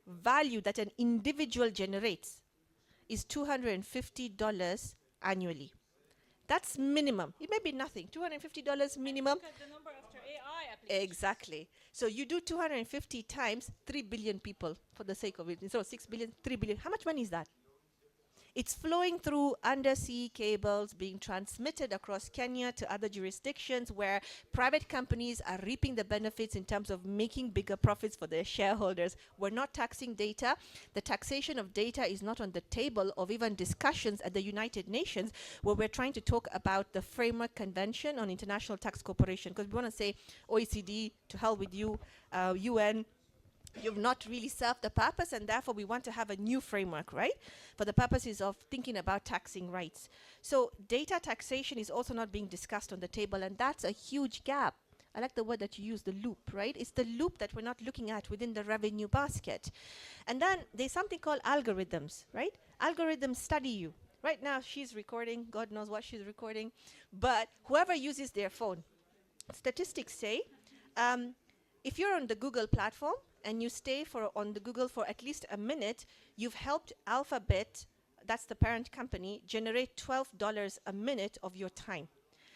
value that an individual generates is $250 annually. That's minimum. It may be nothing. $250 minimum. The number after AI applications. Exactly. So you do 250 times 3 billion people for the sake of it. So 6 billion, 3 billion. How much money is that? It's flowing through undersea cables, being transmitted across Kenya to other jurisdictions where private companies are reaping the benefits in terms of making bigger profits for their shareholders. We're not taxing data. The taxation of data is not on the table of even discussions at the United Nations, where we're trying to talk about the Framework Convention on International Tax Cooperation, because we want to say OECD, to hell with you, UN, you've not really served the purpose, and therefore we want to have a new framework, right? For the purposes of thinking about taxing rights. So data taxation is also not being discussed on the table, and that's a huge gap. I like the word that you use, the loop, right? It's the loop that we're not looking at within the revenue basket. And then there's something called algorithms, right? Algorithms study you. Right now she's recording, God knows what she's recording, but whoever uses their phone, statistics say, if you're on the Google platform, and you stay on the Google for at least a minute, you've helped Alphabet, that's the parent company, generate $12 a minute of your time.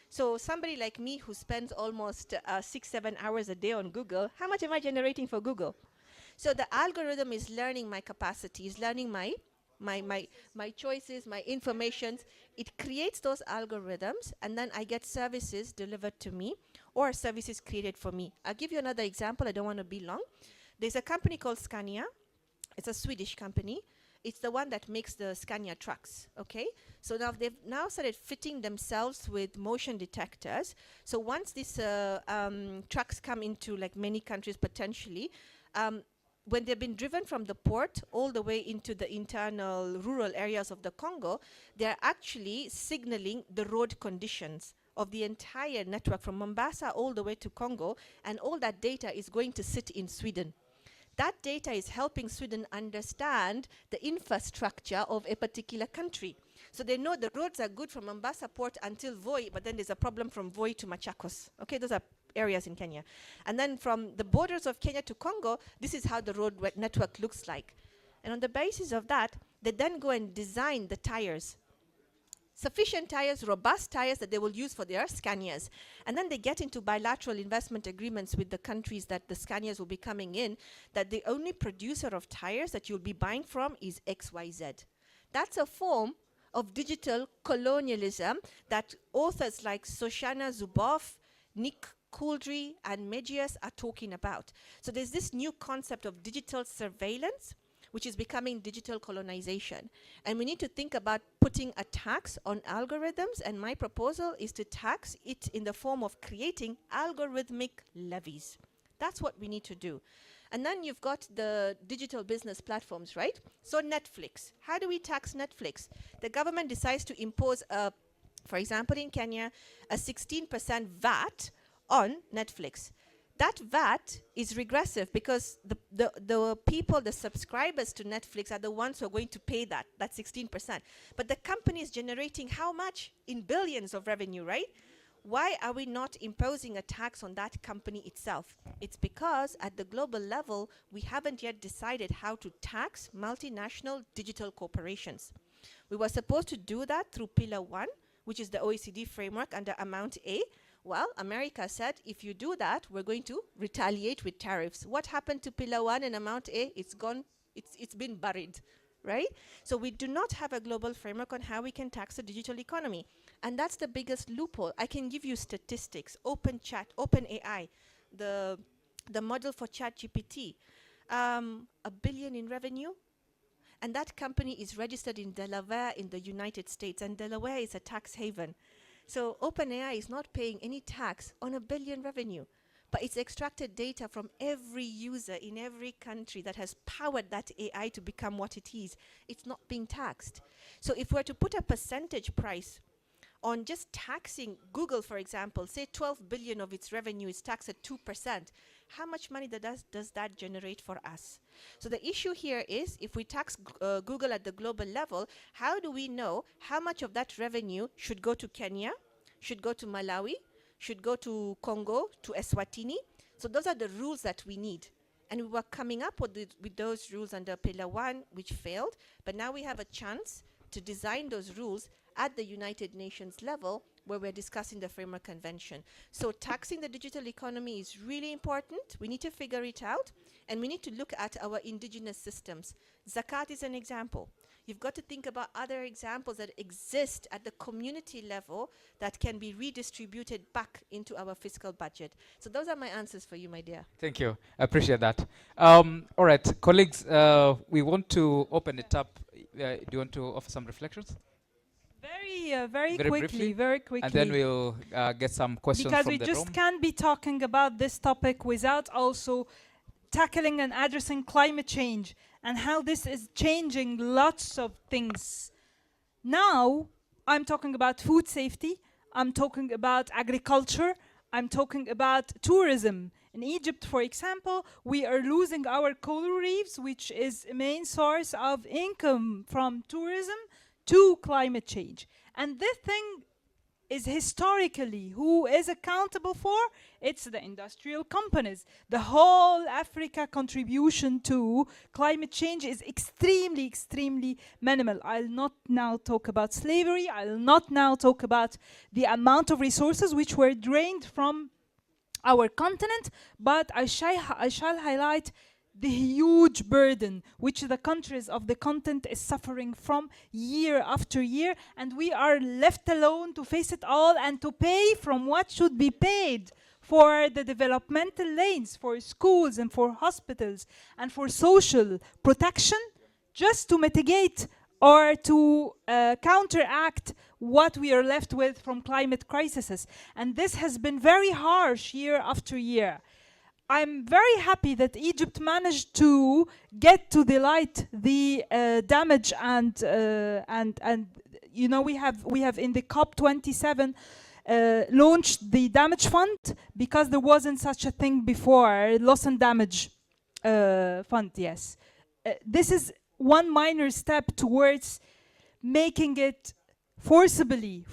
So somebody like me who spends almost 6-7 hours a day on Google, how much am I generating for Google? So the algorithm is learning my capacity, is learning my choices, my informations. It creates those algorithms, and then I get services delivered to me or services created for me. I'll give you another example. I don't want to be long. There's a company called Scania. It's a Swedish company. It's the one that makes the Scania trucks, okay? So now they've now started fitting themselves with motion detectors. So once these trucks come into like many countries potentially, when they've been driven from the port all the way into the internal rural areas of the Congo, they're actually signaling the road conditions of the entire network from Mombasa all the way to Congo, and all that data is going to sit in Sweden. That data is helping Sweden understand the infrastructure of a particular country. So they know the roads are good from Mombasa port until Voi, but then there's a problem from Voi to Machakos. Okay, those are areas in Kenya. And then from the borders of Kenya to Congo, this is how the road network looks like. And on the basis of that, they then go and design the tires. Sufficient tires, robust tires that they will use for their Scanias. And then they get into bilateral investment agreements with the countries that the Scanias will be coming in, that the only producer of tires that you'll be buying from is XYZ. That's a form of digital colonialism that authors like Shoshana Zuboff, Nick Couldry, and Mejias are talking about. So there's this new concept of digital surveillance, which is becoming digital colonization. And we need to think about putting a tax on algorithms, and my proposal is to tax it in the form of creating algorithmic levies. That's what we need to do. And then you've got the digital business platforms, right? So Netflix, how do we tax Netflix? The government decides to impose, for example in Kenya, a 16% VAT on Netflix. That VAT is regressive because the people, the subscribers to Netflix are the ones who are going to pay that 16%. But the company is generating how much? In billions of revenue, right? Why are we not imposing a tax on that company itself? It's because at the global level, we haven't yet decided how to tax multinational digital corporations. We were supposed to do that through Pillar 1, which is the OECD framework under Amount A. Well, America said, if you do that, we're going to retaliate with tariffs. What happened to Pillar 1 and Amount A? It's gone, it's been buried, right? So we do not have a global framework on how we can tax the digital economy. And that's the biggest loophole. I can give you statistics, OpenAI, the model for ChatGPT, $1 billion in revenue. And that company is registered in Delaware in the United States, and Delaware is a tax haven. So OpenAI is not paying any tax on $1 billion revenue, but it's extracted data from every user in every country that has powered that AI to become what it is. It's not being taxed. So if we're to put a percentage price on just taxing Google, for example, say 12 billion of its revenue is taxed at 2%, how much money does that generate for us? So the issue here is, if we tax Google at the global level, how do we know how much of that revenue should go to Kenya, should go to Malawi, should go to Congo, to Eswatini? So those are the rules that we need. And we were coming up with those rules under Pillar 1, which failed, but now we have a chance to design those rules at the United Nations level where we're discussing the Framework Convention. So taxing the digital economy is really important. We need to figure it out, and we need to look at our indigenous systems. Zakat is an example. You've got to think about other examples that exist at the community level that can be redistributed back into our fiscal budget. So those are my answers for you, my dear. Thank you. I appreciate that. All right, colleagues, we want to open it up. Do you want to offer some reflections? Very Very quickly, briefly, very quickly. And then we'll get some questions Because from we the just room. can't be talking about this topic without also tackling and addressing climate change and how this is changing lots of things. Now, I'm talking about food safety, I'm talking about agriculture, I'm talking about tourism. In Egypt, for example, we are losing our coral reefs, which is a main source of income from tourism to climate change. And this thing is historically, who is accountable for? It's the industrial companies. The whole Africa contribution to climate change is extremely, extremely minimal. I'll not now talk about slavery. I'll not now talk about the amount of resources which were drained from our continent, but I shall highlight the huge burden which the countries of the continent is suffering from year after year, and we are left alone to face it all and to pay from what should be paid for the developmental lanes, for schools and for hospitals and for social protection, just to mitigate or to counteract what we are left with from climate crises. And this has been very harsh year after year. I'm very happy that Egypt managed to get to the light the damage and you know, we have in the COP27 launched the damage fund, because there wasn't such a thing before, loss and damage fund. Yes, this is one minor step towards making it forcibly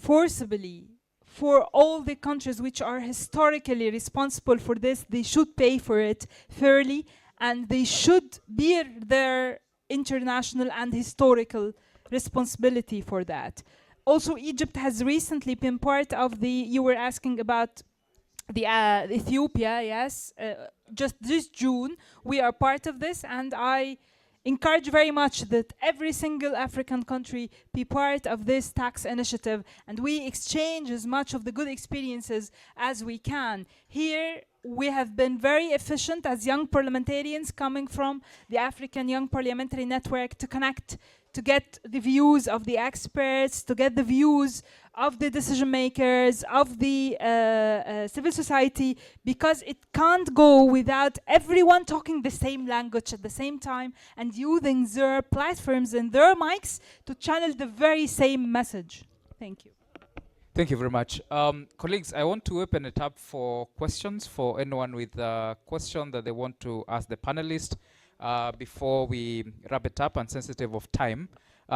for all the countries which are historically responsible for this. They should pay for it fairly, and they should bear their international and historical responsibility for that. Also, Egypt has recently been part of the, you were asking about the Ethiopia, yes, just this June, we are part of this, and I encourage very much that every single African country be part of this tax initiative, and we exchange as much of the good experiences as we can. Here, we have been very efficient as young parliamentarians coming from the African Young Parliamentary Network to connect, to get the views of the experts, to get the views of the decision makers, of the civil society, because it can't go without everyone talking the same language at the same time and using their platforms and their mics to channel the very same message. Thank you. Thank you very much. Colleagues, I want to open it up for questions for anyone with a question that they want to ask the panelists before we wrap it up, and sensitive of time.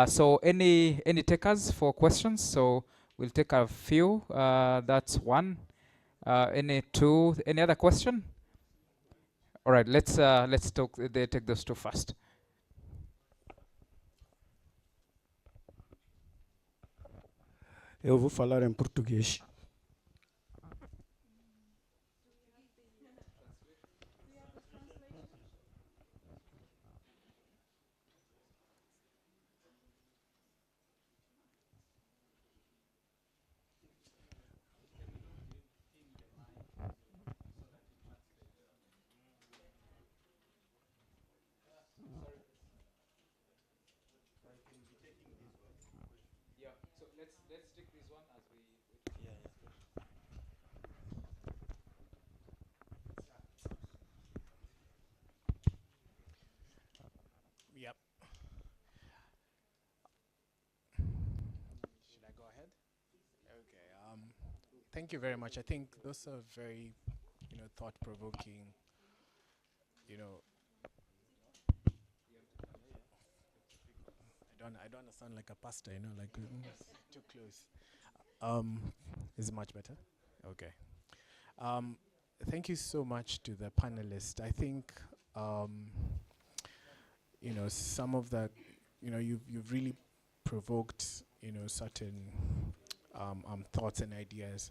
So any takers for questions? So we'll take a few. That's one. Any two? Any other question? All right, let's talk. They take those two first. Eu vou falar em português. Yep. Should I go ahead? Okay. Thank you very much. I think those are very, thought-provoking. I don't wanna sound like a pastor. Like too close. Is it much better? Okay. Thank you so much to the panelists. I think some of that, you've really provoked, certain thoughts and ideas.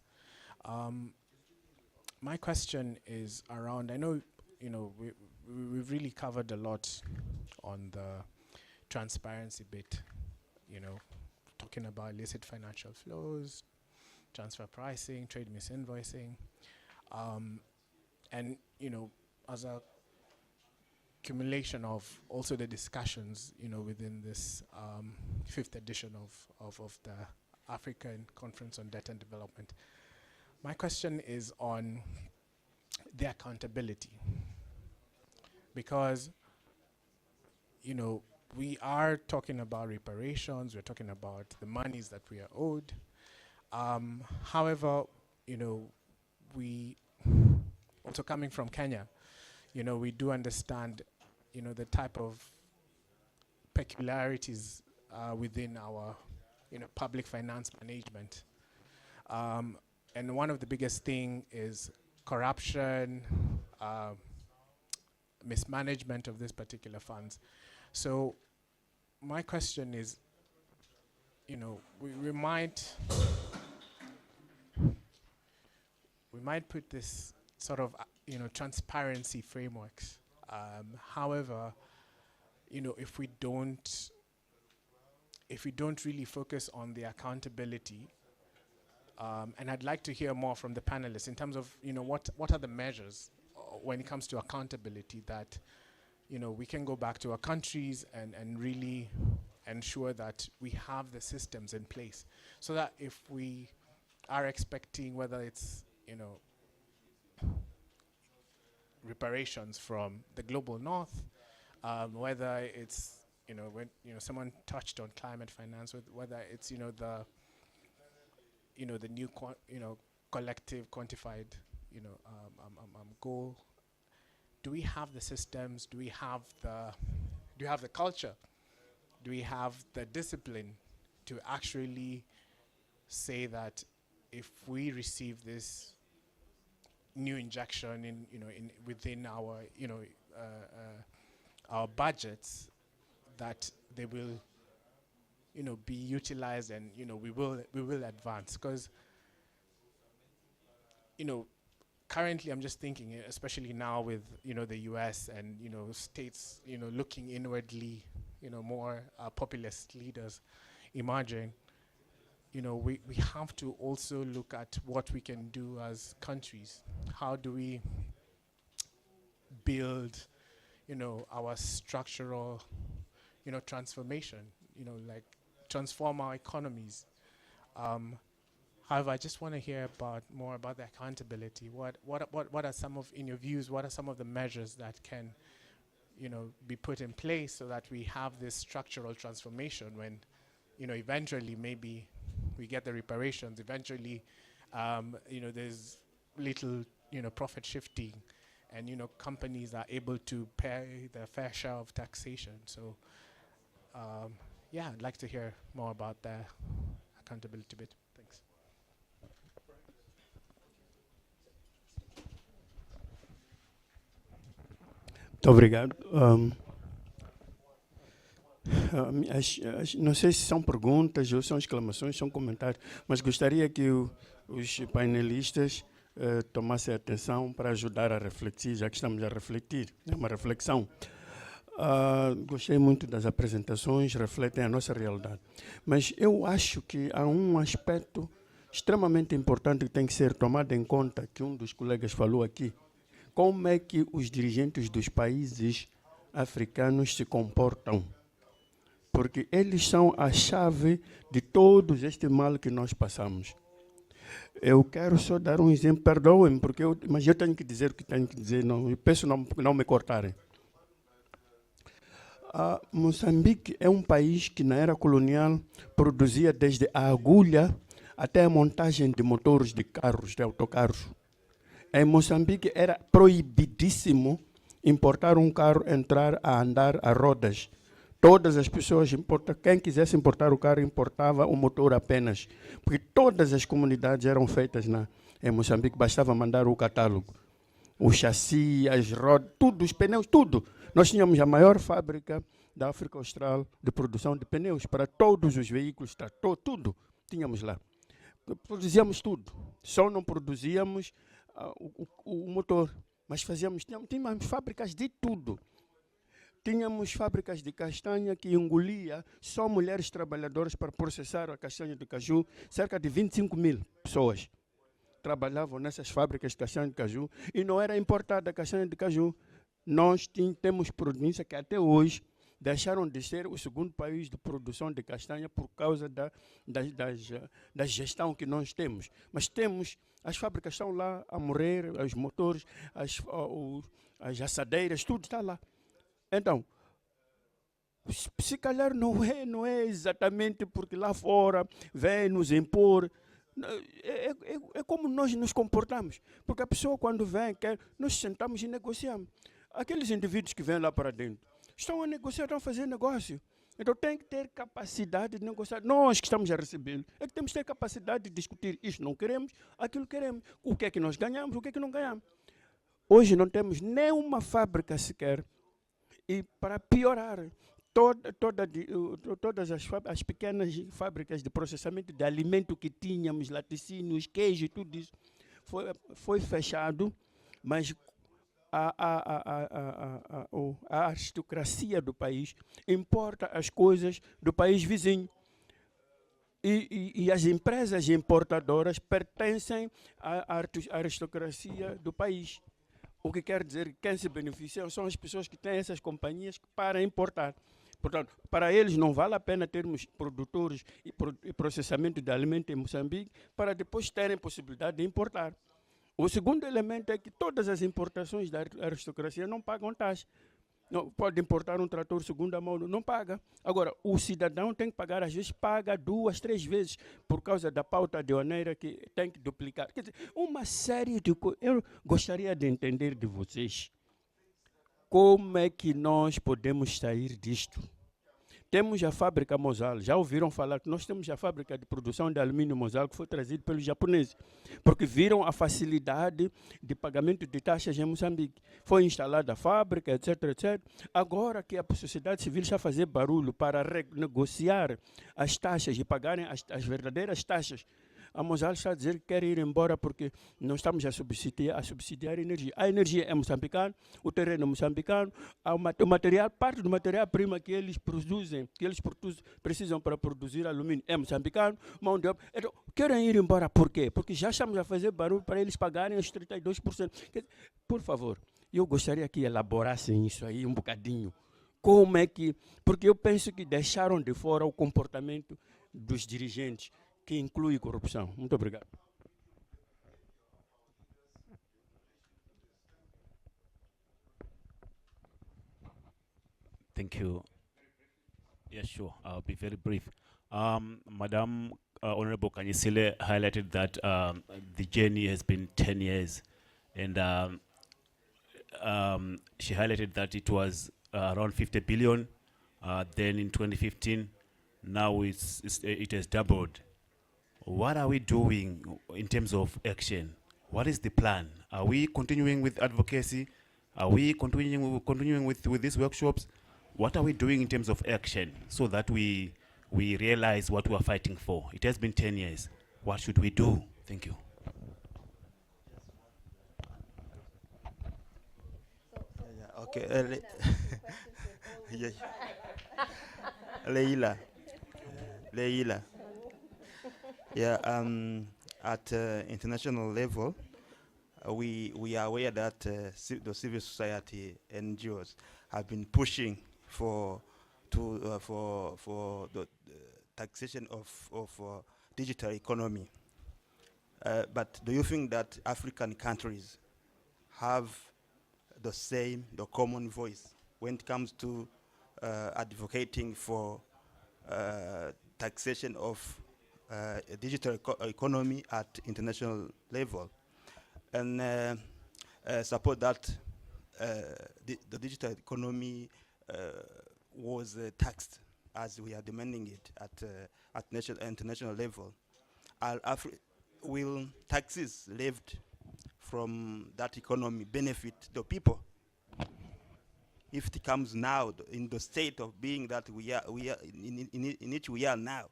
My question is around, I know, we've really covered a lot on the transparency bit, talking about illicit financial flows, transfer pricing, trade misinvoicing, and, as a accumulation of also the discussions, within this 5th edition of the African Conference on Debt and Development. My question is on the accountability, because, we are talking about reparations, we're talking about the monies that we are owed. However, we also coming from Kenya, we do understand, the type of peculiarities within our, public finance management. And one of the biggest thing is corruption, mismanagement of these particular funds. So my question is, we might put this sort of, transparency frameworks. However, if we don't really focus on the accountability, and I'd like to hear more from the panelists in terms of, what are the measures when it comes to accountability that, we can go back to our countries and really ensure that we have the systems in place, so that if we are expecting, whether it's, reparations from the global north, whether it's, when, someone touched on climate finance, whether it's, the new, collective quantified, goal. Do we have the systems? Do we have the culture? Do we have the discipline to actually say that if we receive this new injection in within our our budgets, that they will be utilized, and we will advance? Because currently I'm just thinking, especially now with the US and states looking inwardly, more populist leaders emerging, we have to also look at what we can do as countries. How do we build our structural transformation, like transform our economies? However, I just want to hear more about the accountability. What are some of, in your views, what are some of the measures that can be put in place so that we have this structural transformation when eventually maybe we get the reparations, eventually there's little profit shifting, and companies are able to pay their fair share of taxation. So yeah, I'd like to hear more about the accountability bit. Thanks. Muito obrigado. Não sei se são perguntas ou são exclamações, são comentários, mas gostaria que os painelistas tomassem atenção para ajudar a refletir, já que estamos a refletir, é uma reflexão. Gostei muito das apresentações, refletem a nossa realidade. Mas eu acho que há um aspecto extremamente importante que tem que ser tomado em conta, que um dos colegas falou aqui. Como é que os dirigentes dos países africanos se comportam? Porque eles são a chave de todo este mal que nós passamos. Eu quero só dar um exemplo, perdoem-me, mas eu tenho que dizer o que tenho que dizer, não, eu peço não me cortarem. Moçambique é um país que na era colonial produzia desde a agulha até a montagem de motores de carros, de autocarros. Em Moçambique era proibidíssimo importar um carro, entrar a andar a rodas. Todas as pessoas quem quisesse importar o carro, importava o motor apenas. Porque todas as comunidades eram feitas em Moçambique, bastava mandar o catálogo. O chassi, as rodas, tudo, os pneus, tudo. Nós tínhamos a maior fábrica da África Austral de produção de pneus para todos os veículos, tudo tínhamos lá. Produzíamos tudo, só não produzíamos o motor, mas tínhamos fábricas de tudo. Tínhamos fábricas de castanha que engolia só mulheres trabalhadoras para processar a castanha de caju. Cerca de 25 mil pessoas trabalhavam nessas fábricas de castanha de caju e não era importada a castanha de caju. Nós temos província que até hoje deixaram de ser o segundo país de produção de castanha por causa da gestão que nós temos. Mas as fábricas estão lá a morrer, os motores, as assadeiras, tudo está lá. Então, se calhar não é exatamente porque lá fora vem nos impor. É como nós nos comportamos. Porque a pessoa quando vem, nós sentamos e negociamos. Aqueles indivíduos que vêm lá para dentro estão a negociar, estão a fazer negócio. Então tem que ter capacidade de negociar. Nós que estamos a receber, é que temos que ter capacidade de discutir. Isto não queremos, aquilo queremos. O que é que nós ganhamos, o que é que não ganhamos. Hoje não temos nenhuma fábrica sequer. E para piorar, todas as pequenas fábricas de processamento de alimento que tínhamos, laticínios, queijo e tudo isso, foi fechado, mas a aristocracia do país importa as coisas do país vizinho. E as empresas importadoras pertencem à aristocracia do país. O que quer dizer que quem se beneficia são as pessoas que têm essas companhias para importar. Portanto, para eles não vale a pena termos produtores e processamento de alimento em Moçambique para depois terem possibilidade de importar. O segundo elemento é que todas as importações da aristocracia não pagam taxa. Não, pode importar um trator segunda mão, não paga. Agora, o cidadão tem que pagar, às vezes paga 2, 3 vezes, por causa da pauta aduaneira que tem que duplicar. Quer dizer, uma série de coisas. Eu gostaria de entender de vocês como é que nós podemos sair disto. Temos a fábrica Mosal, já ouviram falar que nós temos a fábrica de produção de alumínio Mosal que foi trazida pelos japoneses, porque viram a facilidade de pagamento de taxas em Moçambique. Foi instalada a fábrica, etc, etc. Agora que a sociedade civil está a fazer barulho para renegociar as taxas e pagarem as verdadeiras taxas, a Mosal está a dizer que quer ir embora porque não estamos a subsidiar a energia. A energia é moçambicana, o terreno é moçambicano, o material, parte do material-prima que eles precisam para produzir alumínio é moçambicano, mão de obra. Então, querem ir embora por quê? Porque já estamos a fazer barulho para eles pagarem os 32%. Por favor, eu gostaria que elaborassem isso aí um bocadinho. Como é que... Porque eu penso que deixaram de fora o comportamento dos dirigentes, que inclui corrupção. Muito obrigado. Thank you. Yeah, sure. I'll be very brief. Madam Honorable Kanyisile highlighted that the journey has been 10 years, and she highlighted that it was around 50 billion. Then in 2015, now it has doubled. What are we doing in terms of action? What is the plan? Are we continuing with advocacy? Are we continuing with these workshops? What are we doing in terms of action so that we realize what we are fighting for? It has been 10 years. What should we do? Thank you. Okay. Leila. Yeah, at international level, we are aware that the civil society NGOs have been pushing for the taxation of digital economy. But do you think that African countries have the common voice when it comes to advocating for taxation of a digital economy at international level, and support that the digital economy was taxed as we are demanding it at international level? Will taxes levied from that economy benefit the people? if it comes now in the state of being that we are in which we are now.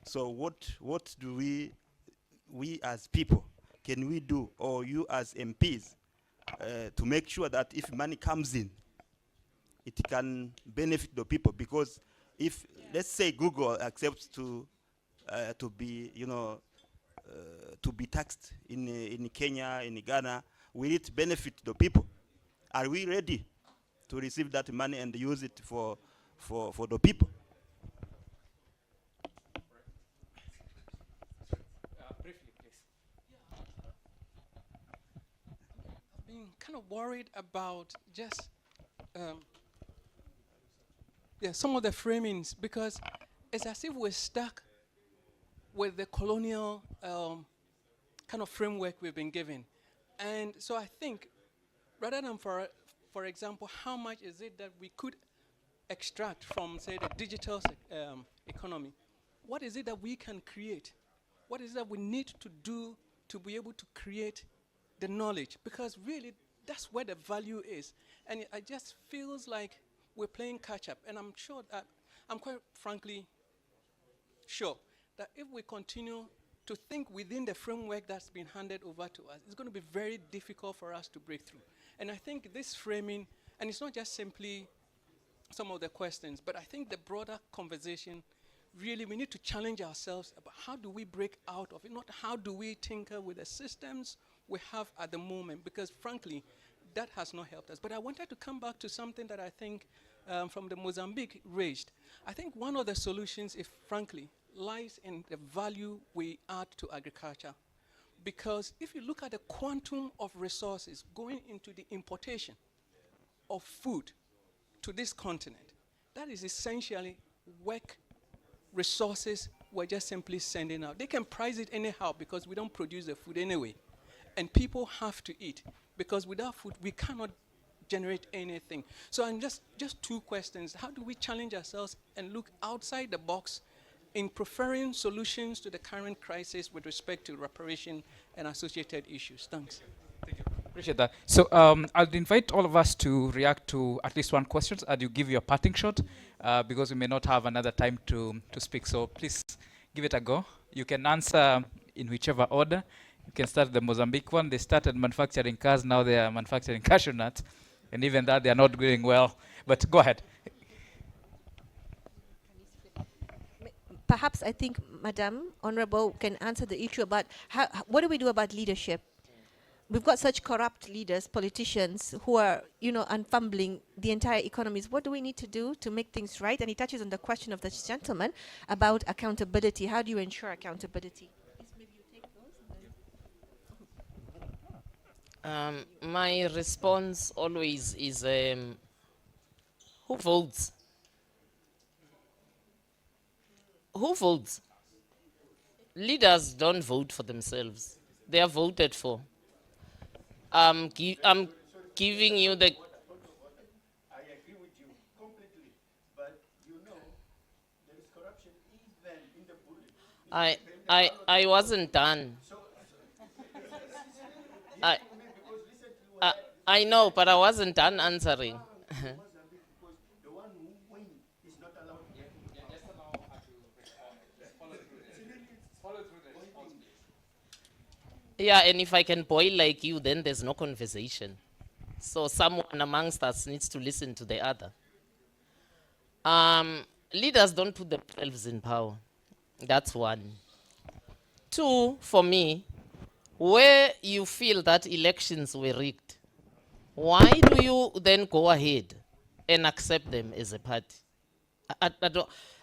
So what do we as people can we do, or you as MPs, to make sure that if money comes in, it can benefit the people? Because if, let's say, Google accepts to be, to be taxed in Kenya, in Ghana, will it benefit the people? Are we ready to receive that money and use it for the people? Briefly, please. Being kind of worried about just some of the framings, because it's as if we're stuck with the colonial kind of framework we've been given. And so I think, rather than, for example, how much is it that we could extract from, say, the digital economy, what is it that we can create? What is it that we need to do to be able to create the knowledge? Because really, that's where the value is. And it just feels like we're playing catch up. And I'm sure that, I'm quite frankly sure that if we continue to think within the framework that's been handed over to us, it's going to be very difficult for us to break through. And I think this framing, and it's not just simply some of the questions, but I think the broader conversation, really we need to challenge ourselves about how do we break out of it, not how do we tinker with the systems we have at the moment, because frankly, that has not helped us. But I wanted to come back to something that I think from the Mozambique raised. I think one of the solutions, if frankly, lies in the value we add to agriculture. Because if you look at the quantum of resources going into the importation of food to this continent, that is essentially work resources we're just simply sending out. They can price it anyhow because we don't produce the food anyway. And people have to eat, because without food, we cannot generate anything. So I'm just two questions. How do we challenge ourselves and look outside the box in preferring solutions to the current crisis with respect to reparation and associated issues? Thanks. Thank you. Appreciate that. So I'll invite all of us to react to at least one question, and you give your parting shot, because we may not have another time to speak. So please give it a go. You can answer in whichever order. You can start the Mozambique one. They started manufacturing cars, now they are manufacturing cashew nuts. And even that, they are not doing well. But go ahead. Perhaps I think Madam Honorable can answer the issue about what do we do about leadership? We've got such corrupt leaders, politicians, who are, unfumbling the entire economies. What do we need to do to make things right? And he touches on the question of this gentleman about accountability. How do you ensure accountability? My response always is, who votes? Who votes? Leaders don't vote for themselves. They are voted for. I'm giving you the... I agree with you completely, but there is corruption even in the bullet. I wasn't done. I know, but I wasn't done answering. Yeah, and if I can boil like you, then there's no conversation. So someone amongst us needs to listen to the other. Leaders don't put themselves in power. That's one. Two, for me, where you feel that elections were rigged, why do you then go ahead and accept them as a party?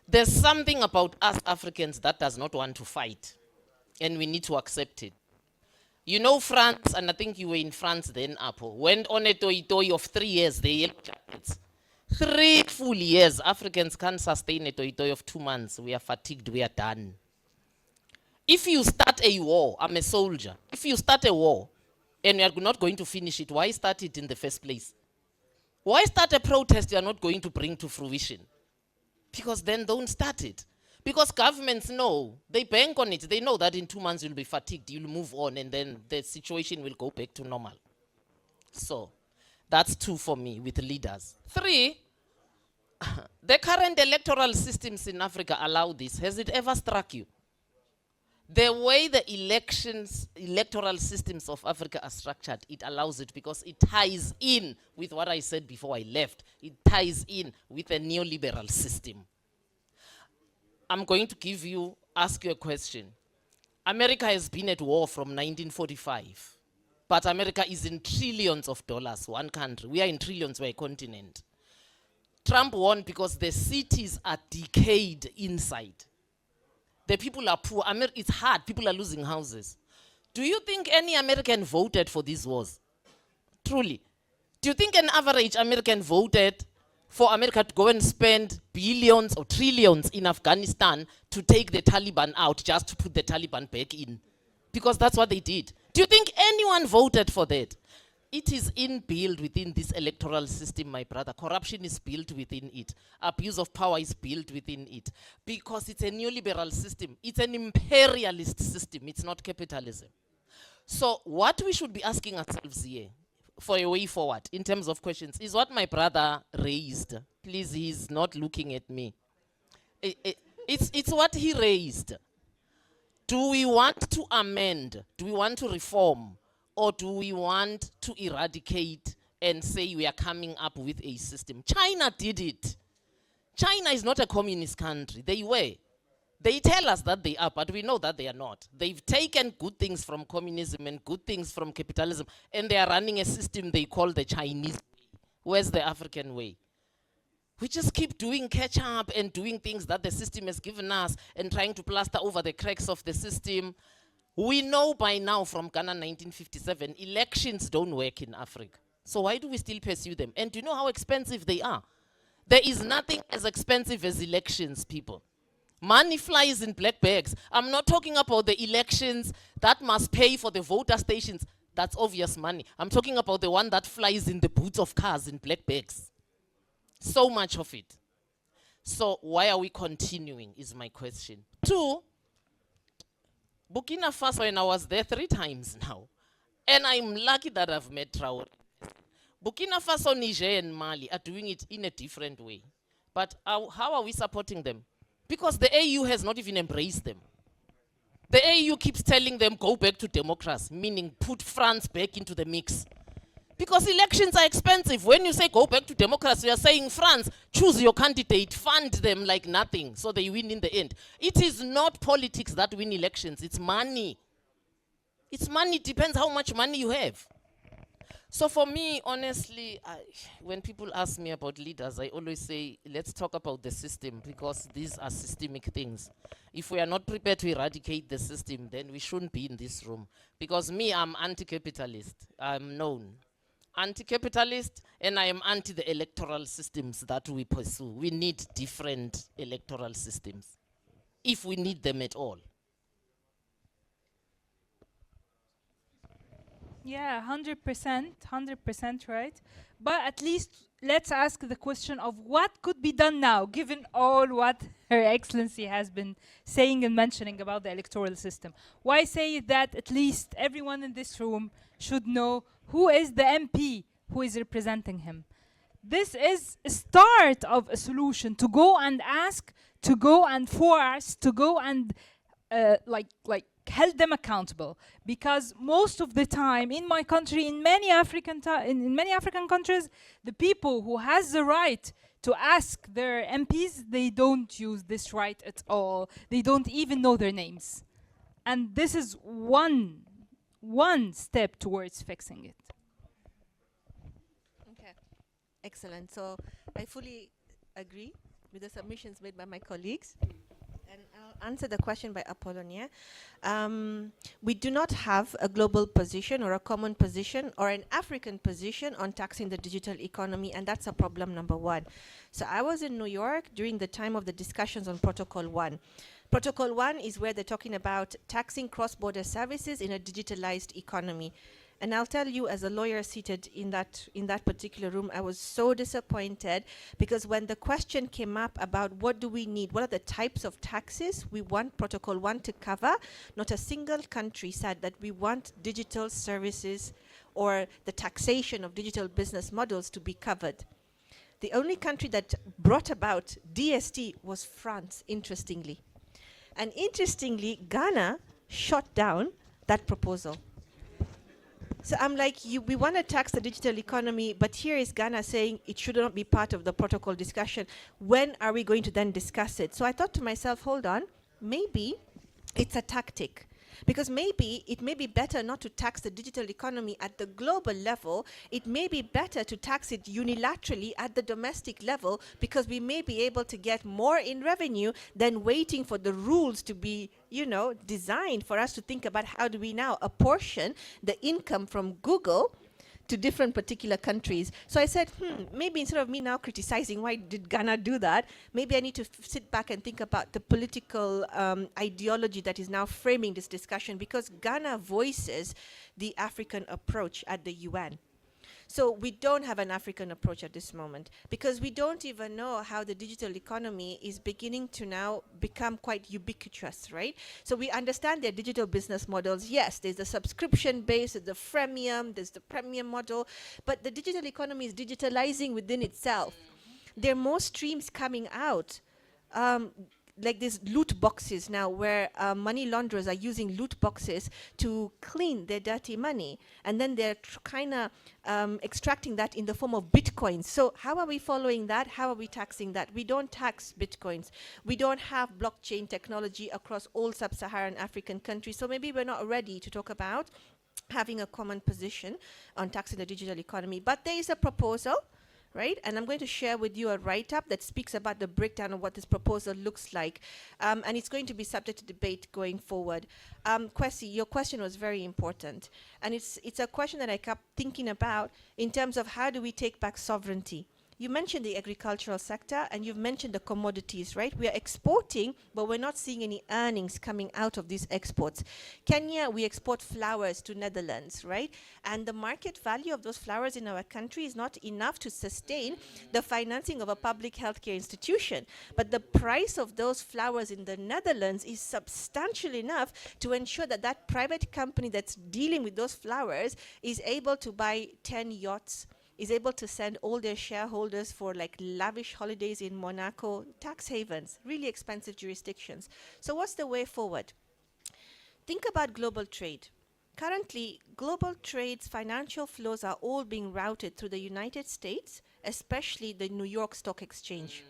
There's something about us Africans that does not want to fight, and we need to accept it. France, and I think you were in France then, Apo, went on a toy of 3 years, the yellow jackets. 3 full years, Africans can't sustain a toy of 2 months. We are fatigued, we are done. If you start a war, I'm a soldier. If you start a war and you are not going to finish it, why start it in the first place? Why start a protest you are not going to bring to fruition? Because then don't start it. Because governments know, they bank on it. They know that in 2 months you'll be fatigued, you'll move on, and then the situation will go back to normal. So That's 2 for me with leaders. 3, the current electoral systems in Africa allow this. Has it ever struck you? The way the electoral systems of Africa are structured, it allows it because it ties in with what I said before I left. It ties in with a neoliberal system. I'm going to ask you a question. America has been at war from 1945, but America is in trillions of dollars, one country. We are in trillions, we're a continent. Trump won because the cities are decayed inside. The people are poor. It's hard. People are losing houses. Do you think any American voted for these wars? Truly. Do you think an average American voted for America to go and spend billions or trillions in Afghanistan to take the Taliban out just to put the Taliban back in? Because that's what they did. Do you think anyone voted for that? It is inbuilt within this electoral system, my brother. Corruption is built within it. Abuse of power is built within it. Because it's a neoliberal system. It's an imperialist system. It's not capitalism. So what we should be asking ourselves here for a way forward in terms of questions is what my brother raised. Please, he's not looking at me. It's what he raised. Do we want to amend? Do we want to reform? Or do we want to eradicate and say we are coming up with a system? China did it. China is not a communist country. They were. They tell us that they are, but we know that they are not. They've taken good things from communism and good things from capitalism, and they are running a system they call the Chinese way. Where's the African way? We just keep doing catch up and doing things that the system has given us and trying to plaster over the cracks of the system. We know by now from Ghana 1957, elections don't work in Africa. So why do we still pursue them? And do you know how expensive they are? There is nothing as expensive as elections, people. Money flies in black bags. I'm not talking about the elections that must pay for the voter stations. That's obvious money. I'm talking about the one that flies in the boots of cars in black bags. So much of it. So why are we continuing is my question. 2, Burkina Faso, and I was there 3 times now. And I'm lucky that I've met Traore. Burkina Faso, Niger, and Mali are doing it in a different way. But how are we supporting them? Because the AU has not even embraced them. The AU keeps telling them, go back to democracy, meaning put France back into the mix. Because elections are expensive. When you say go back to democracy, you are saying, France, choose your candidate, fund them like nothing, so they win in the end. It is not politics that win elections, it's money. It's money, it depends how much money you have. So for me, honestly, when people ask me about leaders, I always say, let's talk about the system, because these are systemic things. If we are not prepared to eradicate the system, then we shouldn't be in this room. Because me, I'm anti-capitalist, I'm known. Anti-capitalist, and I am anti the electoral systems that we pursue. We need different electoral systems, if we need them at all. Yeah, 100% right. But at least let's ask the question of what could be done now, given all what Her Excellency has been saying and mentioning about the electoral system. Why say that at least everyone in this room should know who is the MP who is representing him. This is a start of a solution to go and ask, to go and force, to go and like held them accountable. Because most of the time in my country, in many African countries, the people who has the right to ask their MPs, they don't use this right at all. They don't even know their names. And this is one step towards fixing it. Okay, excellent. So I fully agree with the submissions made by my colleagues. And I'll answer the question by Apollonia. We do not have a global position or a common position or an African position on taxing the digital economy, and that's a problem number 1. So I was in New York during the time of the discussions on Protocol 1. Protocol 1 is where they're talking about taxing cross-border services in a digitalized economy. And I'll tell you, as a lawyer seated in that particular room, I was so disappointed, because when the question came up about what do we need, what are the types of taxes we want Protocol 1 to cover, not a single country said that we want digital services or the taxation of digital business models to be covered. The only country that brought about DST was France, interestingly. And interestingly, Ghana shot down that proposal. So I'm like, we want to tax the digital economy, but here is Ghana saying it should not be part of the protocol discussion. When are we going to then discuss it? So I thought to myself, hold on, maybe it's a tactic. Because maybe it may be better not to tax the digital economy at the global level. It may be better to tax it unilaterally at the domestic level, because we may be able to get more in revenue than waiting for the rules to be, designed for us to think about how do we now apportion the income from Google to different particular countries. So I said, maybe instead of me now criticizing why did Ghana do that, maybe I need to sit back and think about the political ideology that is now framing this discussion, because Ghana voices the African approach at the UN. So we don't have an African approach at this moment, because we don't even know how the digital economy is beginning to now become quite ubiquitous, right? So we understand their digital business models. Yes, there's the subscription base, there's the freemium, there's the premium model, but the digital economy is digitalizing within itself. There are more streams coming out. Like these loot boxes now, where money launderers are using loot boxes to clean their dirty money, and then they're kind of extracting that in the form of bitcoins. So how are we following that? How are we taxing that? We don't tax bitcoins. We don't have blockchain technology across all sub-Saharan African countries. So maybe we're not ready to talk about having a common position on taxing the digital economy. But there is a proposal, right? And I'm going to share with you a write-up that speaks about the breakdown of what this proposal looks like. And it's going to be subject to debate going forward. Kwesi, your question was very important. And it's a question that I kept thinking about in terms of how do we take back sovereignty. You mentioned the agricultural sector, and you've mentioned the commodities, right? We are exporting, but we're not seeing any earnings coming out of these exports. Kenya, we export flowers to Netherlands, right? And the market value of those flowers in our country is not enough to sustain the financing of a public healthcare institution. But the price of those flowers in the Netherlands is substantial enough to ensure that that private company that's dealing with those flowers is able to buy 10 yachts, is able to send all their shareholders for like lavish holidays in Monaco, tax havens, really expensive jurisdictions. So what's the way forward? Think about global trade. Currently, global trade's financial flows are all being routed through the United States, especially the New York Stock Exchange.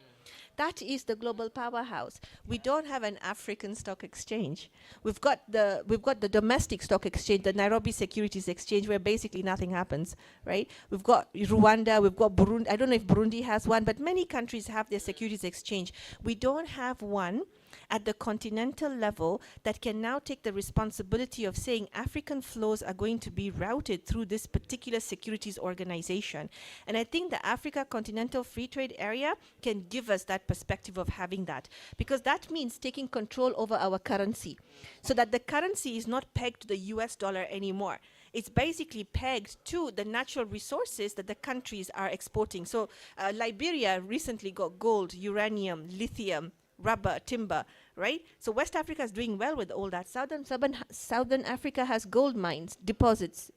That is the global powerhouse. We don't have an African stock exchange. We've got the domestic stock exchange, the Nairobi Securities Exchange, where basically nothing happens, right? We've got Rwanda, we've got Burundi. I don't know if Burundi has one, but many countries have their securities exchange. We don't have one at the continental level that can now take the responsibility of saying African flows are going to be routed through this particular securities organization. And I think the Africa Continental Free Trade Area can give us that perspective of having that, because that means taking control over our currency, so that the currency is not pegged to the US dollar anymore. It's basically pegged to the natural resources that the countries are exporting. So Liberia recently got gold, uranium, lithium, rubber, timber, right? So West Africa is doing well with all that. Southern Africa has gold mines, deposits,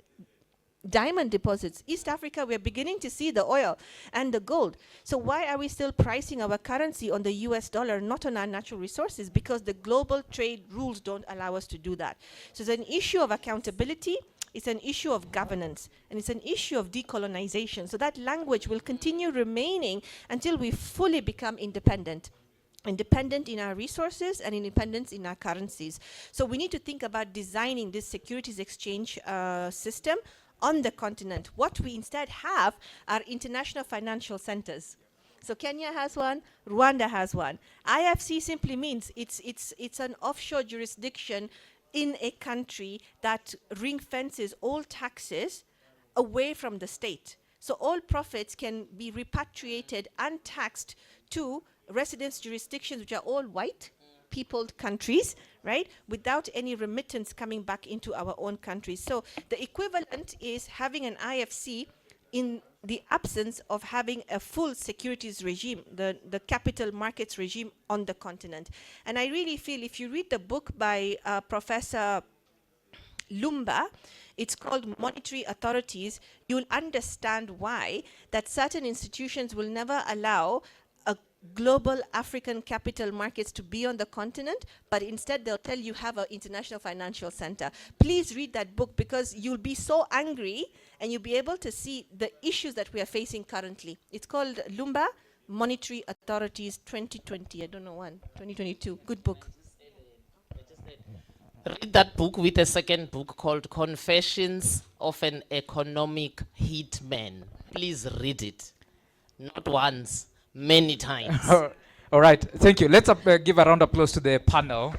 diamond deposits. East Africa, we're beginning to see the oil and the gold. So why are we still pricing our currency on the US dollar, not on our natural resources? Because the global trade rules don't allow us to do that. So it's an issue of accountability, it's an issue of governance, and it's an issue of decolonization. So that language will continue remaining until we fully become independent in our resources and independence in our currencies. So we need to think about designing this securities exchange system on the continent. What we instead have are international financial centers. So Kenya has one, Rwanda has one. IFC simply means it's an offshore jurisdiction in a country that ring fences all taxes away from the state. So all profits can be repatriated untaxed to residence jurisdictions, which are all white peopled countries, right, without any remittance coming back into our own countries. So the equivalent is having an IFC in the absence of having a full securities regime, the capital markets regime on the continent. And I really feel if you read the book by Professor Lumba, It's called Monetary Authorities. You'll understand why that certain institutions will never allow a global African capital markets to be on the continent, but instead they'll tell you have an international financial center. Please read that book, because you'll be so angry and you'll be able to see the issues that we are facing currently. It's called Lumba Monetary Authorities 2020. I don't know when, 2022. Good book. Read that book with a second book called Confessions of an Economic Hitman. Please read it. Not once, many times. All right, thank you. Let's give a round of applause to the panel.